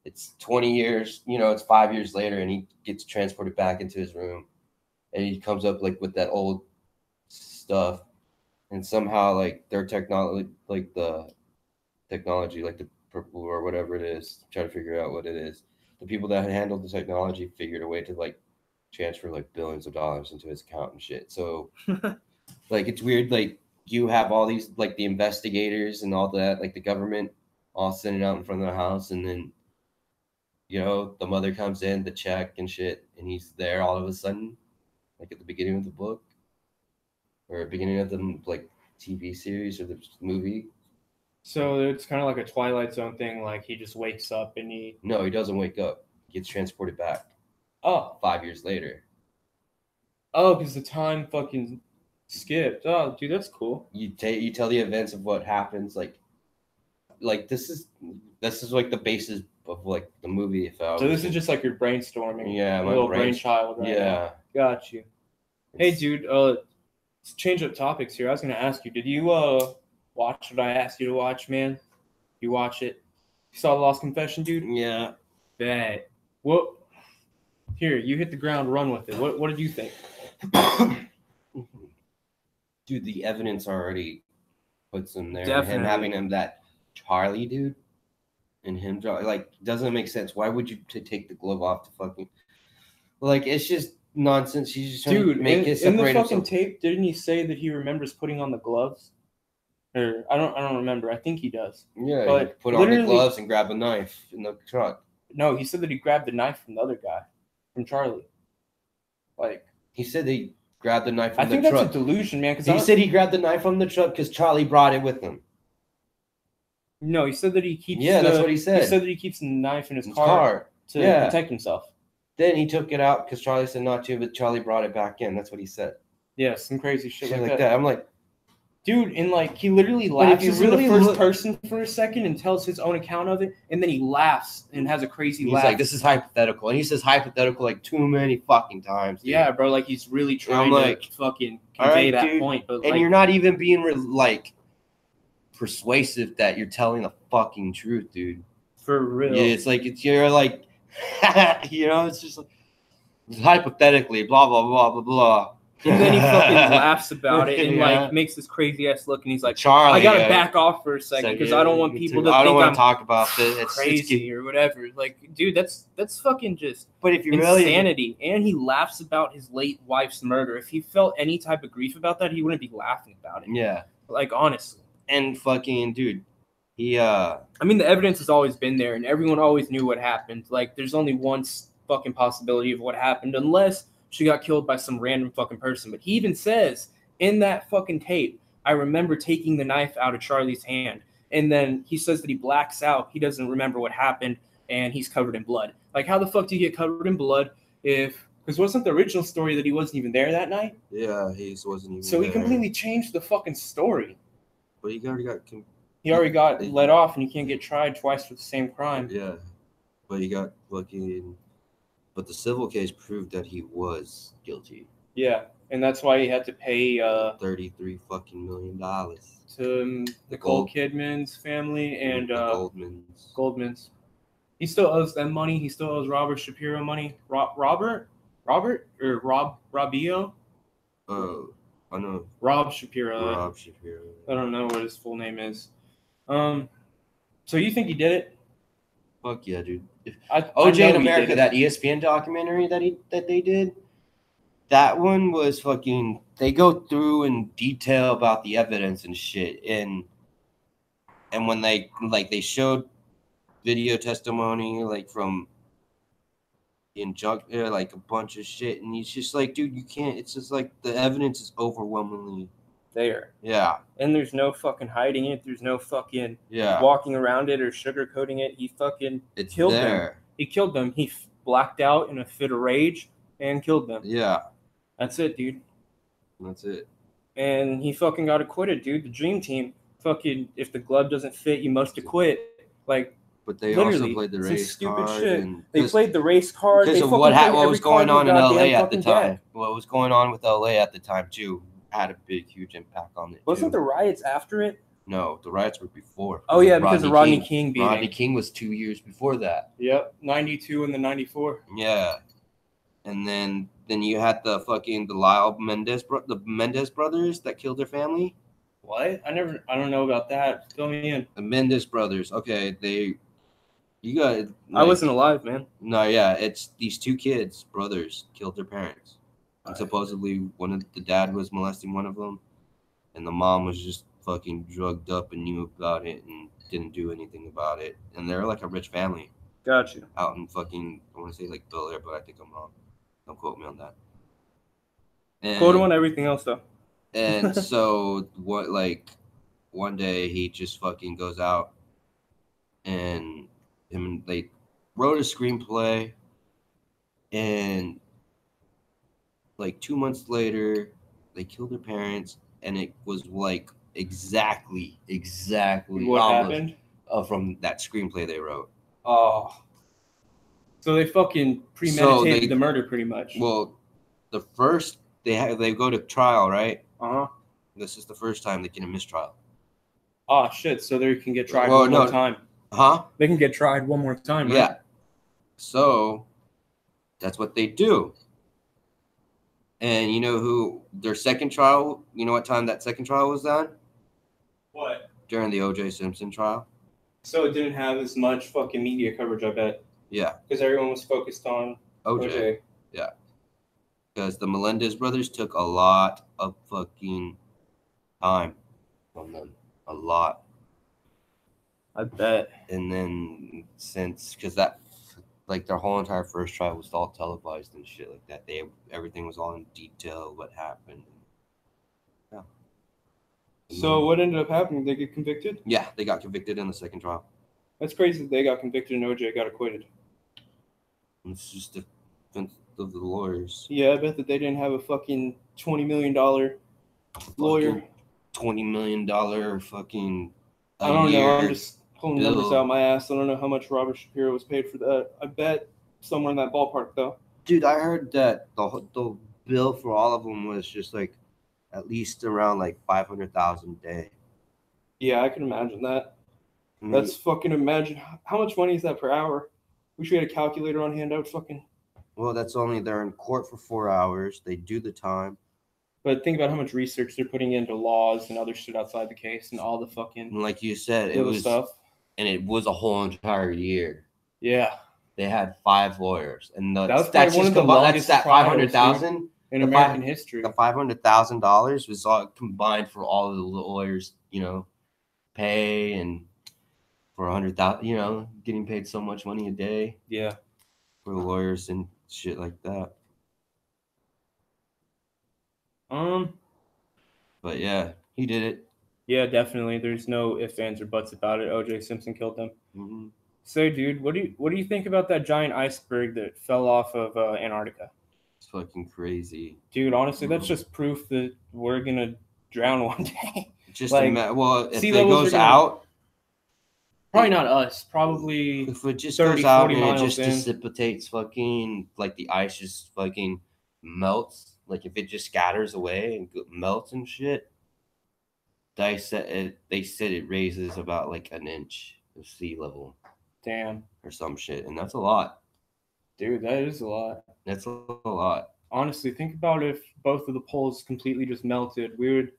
it's 20 years, it's 5 years later, and he gets transported back into his room, and he comes up like with that old stuff, and somehow like their technology, like the purple or whatever it is, try to figure out what it is. The people that handled the technology figured a way to like transfer like billions of dollars into his account and shit. So like it's weird, like you have all these like the investigators and all that, like the government all sitting out in front of the house, and then the mother comes in to check and shit, and he's there all of a sudden, like at the beginning of the book or beginning of the like TV series or the movie. So it's kind of like a Twilight Zone thing. Like he just wakes up and he. No, he doesn't wake up. He gets transported back. Oh. 5 years later. Oh, because the time fucking Skipped. Oh, dude, that's cool. You tell the events of what happens. Like this is like the basis of like the movie. If I So was this is just like your brainstorming. yeah, Your my little brainchild right now. Got you. Hey, dude. Let's change up topics here. I was gonna ask you, did you watch what I asked you to watch, man? You watch it? You saw the Lost Confession, dude? Yeah. Bad. What? Here, you hit the ground, run with it. What did you think? Dude, the evidence already puts him there. Definitely. Him having him that Charlie dude, and him like doesn't make sense. Why would you take the glove off to fucking like? It's just nonsense. He's just trying to make it separate in the fucking himself. tape, didn't he say that he remembers putting on the gloves? Or I don't remember. I think he does. Yeah, but he put on the gloves and grab a knife in the truck. No, he said that he grabbed the knife from the other guy, from Charlie. Like he said he grabbed the knife from the truck. I think that's a delusion, man. Because he said he grabbed the knife from the truck because Charlie brought it with him. No, he said that he keeps. Yeah, that's what he said. He said that he keeps the knife in his car to protect himself. Then he took it out because Charlie said not to, but Charlie brought it back in. That's what he said. Yeah, some crazy shit like that. I'm like, dude, and like he literally laughs in the first person for a second and tells his own account of it, and then he laughs and has a crazy laugh. He's like, "This is hypothetical," and he says hypothetical like too many fucking times. Dude. Yeah, bro, like he's really trying to fucking convey that point, but and you're not even being like persuasive that you're telling the fucking truth, dude. For real. Yeah, it's like you're like, it's just like hypothetically, blah blah blah blah blah. And then he fucking laughs about it and like makes this crazy ass look, and he's like, Charlie, I gotta back off for a second because I don't want people to think I'm talk about this. It's crazy or whatever. Like, dude, that's fucking just but if you insanity. And he laughs about his late wife's murder. If he felt any type of grief about that, he wouldn't be laughing about it. Yeah. Like, honestly. And fucking dude, he I mean, the evidence has always been there, and everyone always knew what happened. Like, there's only one fucking possibility of what happened, unless she got killed by some random fucking person. But he even says in that fucking tape, I remember taking the knife out of Charlie's hand. And then he says that he blacks out. He doesn't remember what happened, and he's covered in blood. Like, how the fuck do you get covered in blood because wasn't the original story that he wasn't even there that night? Yeah, he wasn't even So there. He completely changed the fucking story. But he already got let off, and you can't get tried twice for the same crime. Yeah, but he got fucking... But the civil case proved that he was guilty. Yeah, and that's why he had to pay $33 fucking million to Nicole Kidman's family and Goldman's. He still owes them money. He still owes Robert Shapiro money. Robert or Robbio? I know. Rob Shapiro. Rob Shapiro. I don't know what his full name is. So you think he did it? Fuck yeah, dude. OJ in America, that ESPN documentary that they did, that one was fucking... They go through in detail about the evidence and shit, and when they showed video testimony like from like a bunch of shit, and he's just like, dude, you can't... It's just like the evidence is overwhelmingly there. Yeah. And there's no fucking hiding it. There's no fucking walking around it or sugarcoating it. He fucking killed them. He killed them. He blacked out in a fit of rage and killed them. Yeah. That's it, dude. That's it. And he fucking got acquitted, dude. The dream team. Fucking, if the glove doesn't fit, you must acquit. Like, but they also played the race stupid card. Shit. They played the race card. Because of what was going on in LA at the time. What was going on with LA at the time, too, had a huge impact on it. Wasn't the riots after it? No, the riots were before. Oh, yeah, because of Rodney King beating. Rodney King was 2 years before that. Yep, 92 and the 94. Yeah. And then you had the Mendez brothers that killed their family. What? I don't know about that. Fill me in. The Mendez brothers. Okay, I wasn't alive, man. No, yeah, it's these two brothers, killed their parents. And supposedly the dad was molesting one of them, and the mom was just fucking drugged up and knew about it and didn't do anything about it. And they're like a rich family. Got you. Out in fucking, I want to say like Bel Air, but I think I'm wrong. Don't quote me on that. Quote him on everything else though. And so one day he just fucking goes out, and they wrote a screenplay, and like 2 months later, they killed their parents, and it was like exactly What almost happened? From that screenplay they wrote. Oh. So they fucking premeditated the murder pretty much. Well, the first they go to trial, right? Uh-huh. This is the first time they get a mistrial. Oh shit! So they can get tried one more time. Huh? They can get tried one more time, right? Yeah. So that's what they do. And you know who their second trial? You know what time that second trial was done? What? During the O.J. Simpson trial. So it didn't have as much fucking media coverage, I bet. Yeah. Because everyone was focused on OJ. Yeah. Because the Melendez brothers took a lot of fucking time from them. A lot. I bet. And then because that, like, their whole entire first trial was all televised and shit like that. Everything was all in detail, what happened. Yeah. So what ended up happening? They get convicted? Yeah, they got convicted in the second trial. That's crazy that they got convicted and OJ got acquitted. It's just the defense of the lawyers. Yeah, I bet that they didn't have a fucking $20 million lawyer. $20 million fucking. I don't know. I'm just pulling numbers out my ass. I don't know how much Robert Shapiro was paid for that. I bet somewhere in that ballpark, though. Dude, I heard that the bill for all of them was just like at least around like $500,000 a day. Yeah, I can imagine that. That's fucking imagine how much money is that per hour? We should get a calculator on hand. I would fucking. Well, that's only they're in court for 4 hours. They do the time. But think about how much research they're putting into laws and other shit outside the case and all the fucking. And like you said, it was stuff. And it was a whole entire year. Yeah. They had 5 lawyers, and that's one of the longest. That's that $500,000 in American history. The $500,000 was all combined for all of the lawyers, pay and for $100,000, getting paid so much money a day. Yeah. For the lawyers and shit like that. But yeah, he did it. Yeah, definitely. There's no ifs, ands, or buts about it. O.J. Simpson killed them. Mm-hmm. So, dude, what do you think about that giant iceberg that fell off of Antarctica? It's fucking crazy, dude. Honestly, that's just proof that we're gonna drown one day. Just like, if it goes out, probably not us. Probably if it just 30, goes out and it just dissipates, fucking like the ice just fucking melts. Like if it just scatters away and melts and shit. They said it raises about like an inch of sea level. Damn. Or some shit, and that's a lot. Dude, that is a lot. That's a lot. Honestly, think about if both of the poles completely just melted. We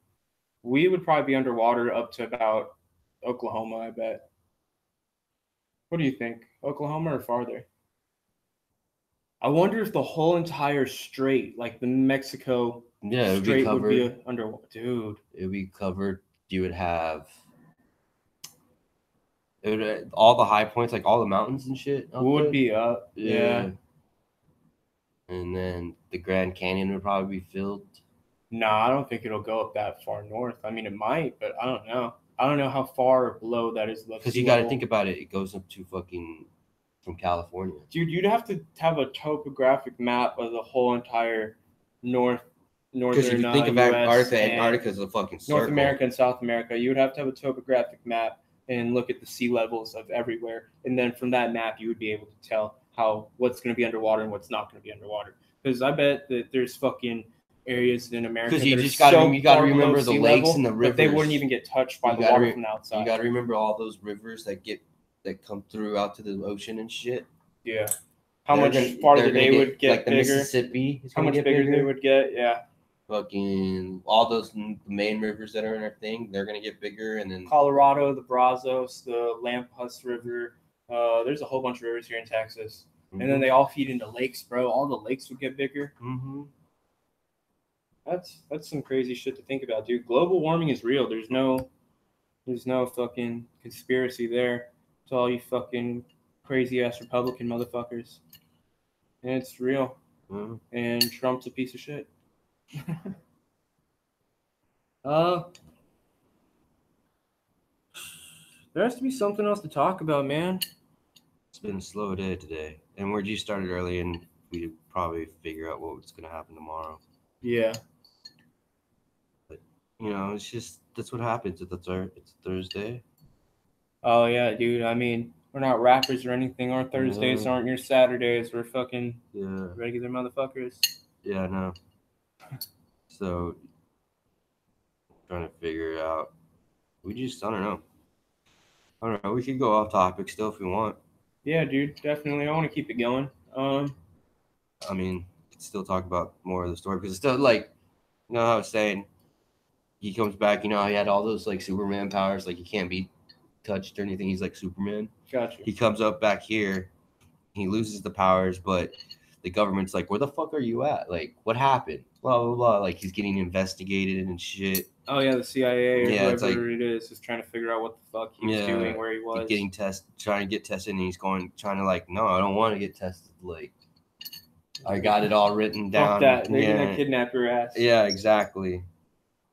would probably be underwater up to about Oklahoma, I bet. What do you think? Oklahoma or farther? I wonder if the whole entire strait, like the Mexico strait, would be underwater. Dude. It would be covered. You would have all the high points, like all the mountains and shit. Would be up. Yeah. And then the Grand Canyon would probably be filled. Nah, I don't think it'll go up that far north. I mean, it might, but I don't know. I don't know how far below that is. Because you got to think about it. It goes up to fucking from California. Dude, you'd have to have a topographic map of the whole entire northern. Because if you think of Antarctica is a fucking circle. North America and South America, you would have to have a topographic map and look at the sea levels of everywhere, and then from that map, you would be able to tell what's going to be underwater and what's not going to be underwater. Because I bet that there's fucking areas in America. Because you just got to remember the lakes and the rivers. They wouldn't even get touched by the water from the outside. You got to remember all those rivers that come through out to the ocean and shit. Yeah. How much farther they would get like bigger. The Mississippi. How much bigger they would get, yeah. Fucking all those main rivers that are in our thing, they're gonna get bigger, and then Colorado, the Brazos, the Lampus River. There's a whole bunch of rivers here in Texas, and then they all feed into lakes, bro. All the lakes would get bigger. That's some crazy shit to think about, dude. Global warming is real. There's no fucking conspiracy there. It's all you fucking crazy ass Republican motherfuckers, and it's real. And Trump's a piece of shit. There has to be something else to talk about, man. It's been a slow day today, and where'd you started early, and we'd probably figure out what's gonna happen tomorrow. Yeah. it's just that's what happens. It's Thursday. Oh yeah, dude. I mean, we're not rappers or anything. Our Thursdays Yeah. aren't your Saturdays. We're fucking Yeah. regular motherfuckers. Yeah, I know. So trying to figure it out. I don't know. I don't know. We could go off topic still if we want. Yeah, dude. Definitely. I want to keep it going. I mean, could still talk about more of the story because it's still like, how I was saying, he comes back. He had all those like Superman powers. Like he can't be touched or anything. He's like Superman. Gotcha. He comes up back here. He loses the powers, but the government's like, "Where the fuck are you at? Like, what happened?" Blah blah blah. Like he's getting investigated and shit. Oh yeah, the CIA or Yeah, it's whoever like- it is trying to figure out what the fuck he was doing, where he was. Trying to get tested, and he's trying to like, no, I don't want to get tested. Like, I got it all written down. Fuck that. They're gonna kidnap your ass. Yeah, exactly.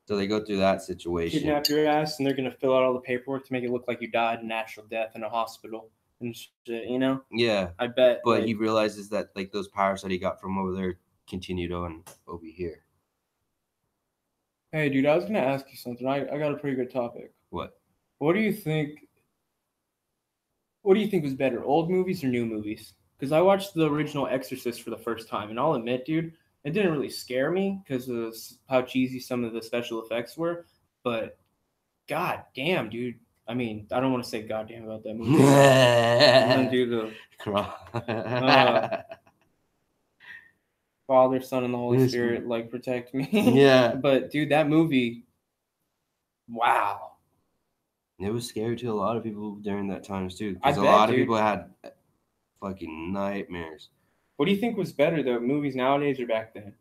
So they go through that situation. Kidnap your ass, and they're gonna fill out all the paperwork to make it look like you died a natural death in a hospital and shit. Yeah, I bet. but he realizes that like those powers that he got from over there continued on over here. Hey, dude, I was gonna ask you something. I got a pretty good topic. What? What do you think? What do you think was better, old movies or new movies? Because I watched the original Exorcist for the first time, and I'll admit, dude, it didn't really scare me because of how cheesy some of the special effects were. But god damn, dude. I mean, I don't want to say goddamn about that movie. And then do the Father, Son, and the Holy Spirit, like, protect me. Yeah. But dude, that movie, wow. It was scary to a lot of people during that times too, I because a bet, lot of dude. people had fucking nightmares. What do you think was better, the movies nowadays or back then?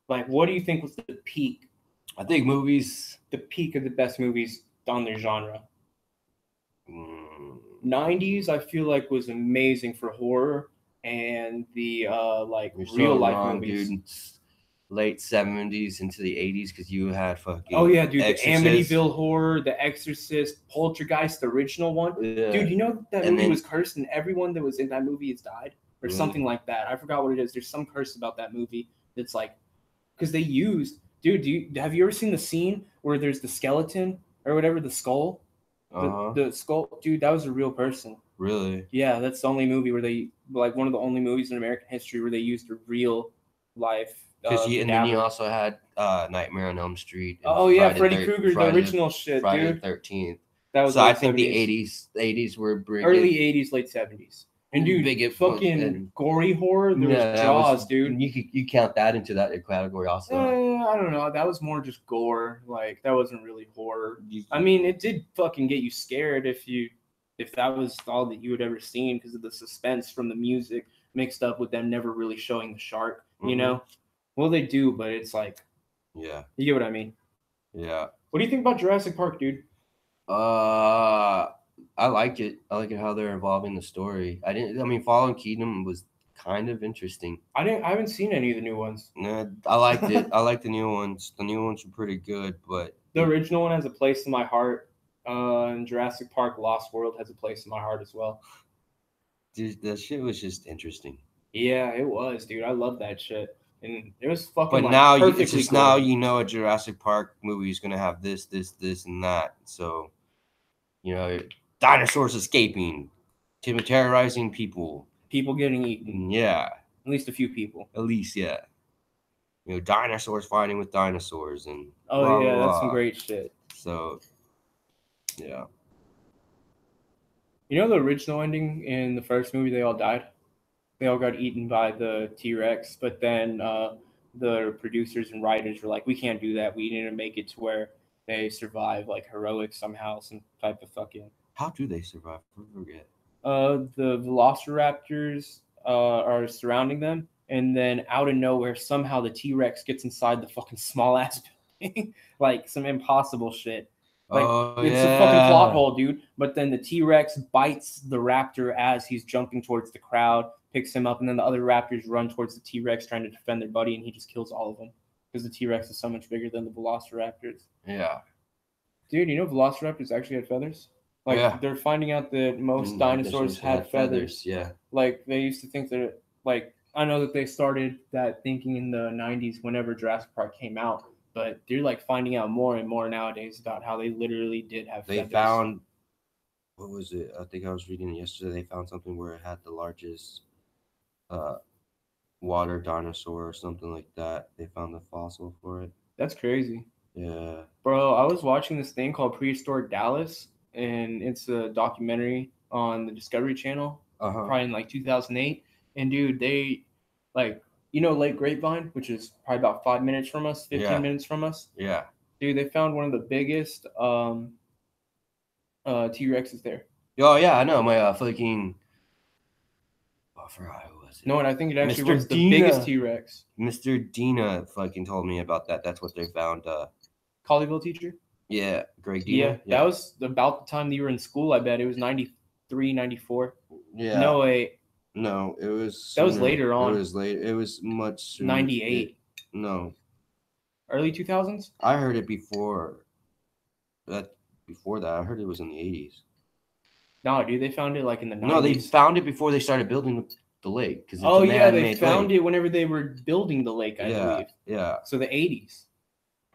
Like, what do you think was the peak? I think movies. The peak of the best movies on their genre. 90s, I feel like, was amazing for horror and the like You're real so life wrong, movies. dude. Late 70s into the 80s, because you had fucking. Oh yeah, dude, Exorcist. the Amityville Horror, The Exorcist, Poltergeist, the original one. Yeah. Dude, you know that movie was cursed, and everyone that was in that movie has died, or something like that. I forgot what it is. There's some curse about that movie that's like, because they used. Dude, have you ever seen the scene where there's the skeleton or whatever, the skull? The skull, dude, that was a real person. Really? Yeah, that's the only movie where they, like, one of the only movies in American history where they used a real life. And then you also had Nightmare on Elm Street. Oh yeah, Freddy Krueger, the original shit, Friday dude. Friday the 13th. That was so I think 70s. the 80s were big. Early 80s, late 70s. And dude, big fucking gory horror. There was Jaws, dude. You count that into that category also. I don't know. That was more just gore. Like, that wasn't really horror. I mean, it did fucking get you scared if that was all that you had ever seen, because of the suspense from the music mixed up with them never really showing the shark. You know, well, they do, but it's like, yeah, you get what I mean. Yeah. What do you think about Jurassic Park, dude? I like it. I like it how they're evolving the story. Fallen Kingdom was kind of interesting. I haven't seen any of the new ones. Nah, I liked it. I like the new ones. The new ones were pretty good, but the original one has a place in my heart. And Jurassic Park Lost World has a place in my heart as well. Dude, that shit was just interesting. Yeah, it was, dude. I love that shit. And it was fucking. But like, now perfectly it's just cool. Now you know a Jurassic Park movie is gonna have this, and that. So, dinosaurs escaping, terrorizing people, getting eaten. Yeah, at least a few people. At least, yeah. Dinosaurs fighting with dinosaurs and. Oh yeah, that's some great shit. So, yeah. You know the original ending in the first movie? They all died. They all got eaten by the TRex, but then the producers and writers were like, we can't do that. We need to make it to where they survive, like, heroic somehow, some type of fucking. How do they survive? I forget. The velociraptors are surrounding them, and then out of nowhere, somehow the T-Rex gets inside the fucking small ass building, like some impossible shit. Like, it's a fucking plot hole, dude. But then the T-Rex bites the raptor as he's jumping towards the crowd, picks him up, and then the other raptors run towards the T-Rex trying to defend their buddy, and he just kills all of them because the T-Rex is so much bigger than the velociraptors. Yeah. Dude, you know velociraptors actually had feathers? Like, they're finding out that most dinosaurs had feathers. Yeah. Like, they used to think that, like, I know that they started that thinking in the 90s whenever Jurassic Park came out, but they're like finding out more and more nowadays about how they literally did have They feathers. found, what was it? I think I was reading it yesterday. They found something where it had the largest uh, water dinosaur or something like that. They found the fossil for it. That's crazy. Yeah. Bro, I was watching this thing called Prehistoric Dallas, and it's a documentary on the Discovery Channel, probably in like 2008. And dude, they like, Lake Grapevine, which is probably about 5 minutes from us, 15 minutes from us. Yeah. Dude, they found one of the biggest T-Rexes there. Oh yeah, I know. My fucking. I forgot who was it. No, and I think it actually Mr. was the Dina. biggest T-Rex. Mr. Dina fucking told me about that. That's what they found. Colleyville teacher? Yeah, Greg Dina. Yeah, that was about the time that you were in school, I bet. It was 93, 94. Yeah. No, wait. No, it was sooner. That was later on. It was late. It was much sooner. 98. No. Early 2000s? I heard it before. Before that, I heard it was in the 80s. No, dude, they found it like in the 90s. No, they found it before they started building the lake. They found it whenever they were building the lake, I believe. Yeah. So the 80s.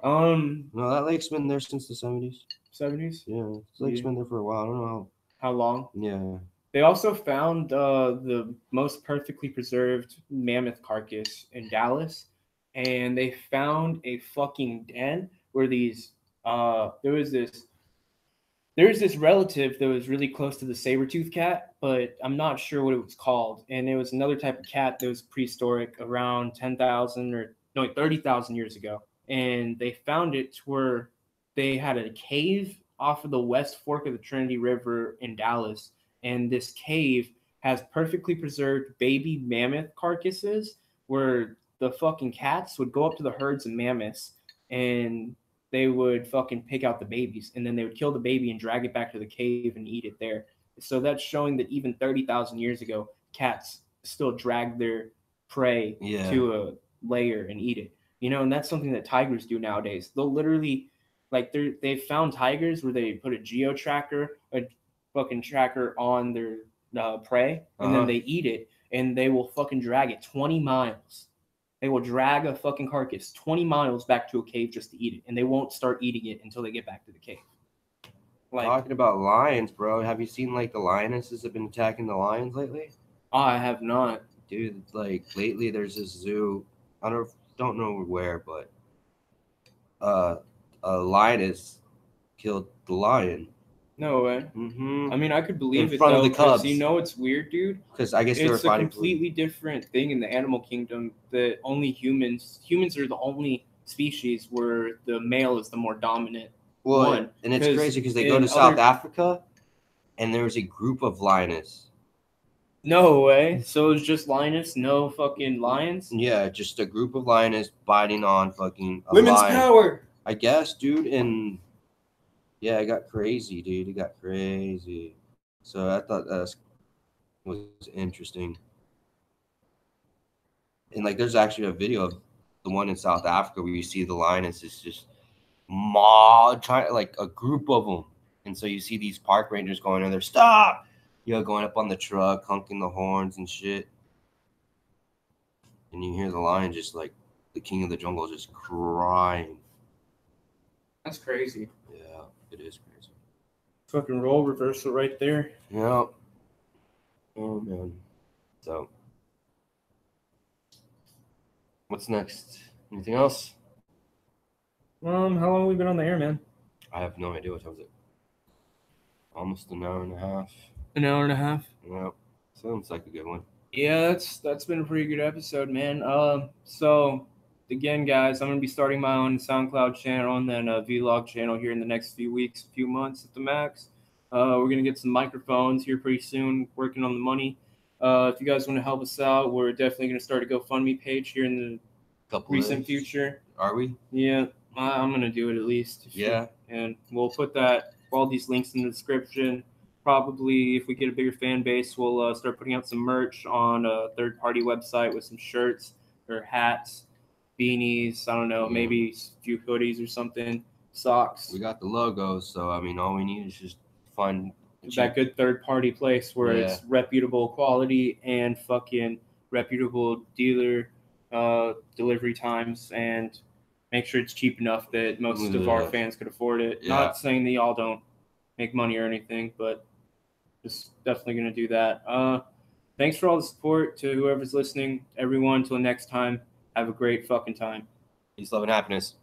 No, that lake's been there since the 70s. 70s? Yeah, the lake's been there for a while. I don't know how long. Yeah. They also found the most perfectly preserved mammoth carcass in Dallas, and they found a fucking den where these there was this relative that was really close to the saber-toothed cat, but I'm not sure what it was called. And it was another type of cat that was prehistoric, around 10,000 or 30,000 years ago. And they found it where they had a cave off of the West Fork of the Trinity River in Dallas. And this cave has perfectly preserved baby mammoth carcasses where the fucking cats would go up to the herds of mammoths and they would fucking pick out the babies, and then they would kill the baby and drag it back to the cave and eat it there. So that's showing that even 30,000 years ago, cats still drag their prey to a lair and eat it. And that's something that tigers do nowadays. They'll literally, they've found tigers where they put a fucking tracker on their prey, and then they eat it, and they will fucking drag it 20 miles. They will drag a fucking carcass 20 miles back to a cave just to eat it, and they won't start eating it until they get back to the cave. Talking about lions, bro. Have you seen the lionesses have been attacking the lions lately? I have not. Dude, lately there's this zoo. I don't know where, but a lioness killed the lion. No way. Mm-hmm. I mean, I could believe in front of the cubs. It's weird, dude. Because I guess they were fighting. It's a completely different thing in the animal kingdom that only humans are the only species where the male is the more dominant one. And it's crazy because they go to South Africa, and there was a group of lioness. No way. So it's just lioness, no fucking lions? Yeah, just a group of lioness biting on fucking a women's lion. Power. I guess, dude, and yeah, it got crazy, dude. It got crazy. So I thought that was interesting. And there's actually a video of the one in South Africa where you see the lioness is just trying, a group of them. And so you see these park rangers going in there, stop! Going up on the truck, honking the horns and shit. And you hear the lion just the king of the jungle just crying. That's crazy. Yeah, it is crazy. Fucking role reversal right there. Yeah. Oh, man. So, what's next? Anything else? How long have we been on the air, man? I have no idea. What time is it? Almost an hour and a half. An hour and a half? Yeah. Sounds like a good one. Yeah, that's been a pretty good episode, man. So again, guys, I'm gonna be starting my own SoundCloud channel and then a vlog channel here in the next few months at the max. We're gonna get some microphones here pretty soon. Working on the money. If you guys want to help us out, we're definitely gonna start a GoFundMe page here in the recent future. Are we? Yeah, I'm gonna do it at least. And we'll put all these links in the description. Probably, if we get a bigger fan base, we'll start putting out some merch on a third-party website with some shirts or hats, beanies. I don't know, maybe a few hoodies or something, socks. We got the logos, so I mean, all we need is just find that good third-party place where it's reputable quality and fucking reputable dealer delivery times and make sure it's cheap enough that most of our fans could afford it. Yeah. Not saying that y'all don't make money or anything, but just definitely going to do that. Thanks for all the support to whoever's listening. Everyone, until next time, have a great fucking time. Peace, love, and happiness.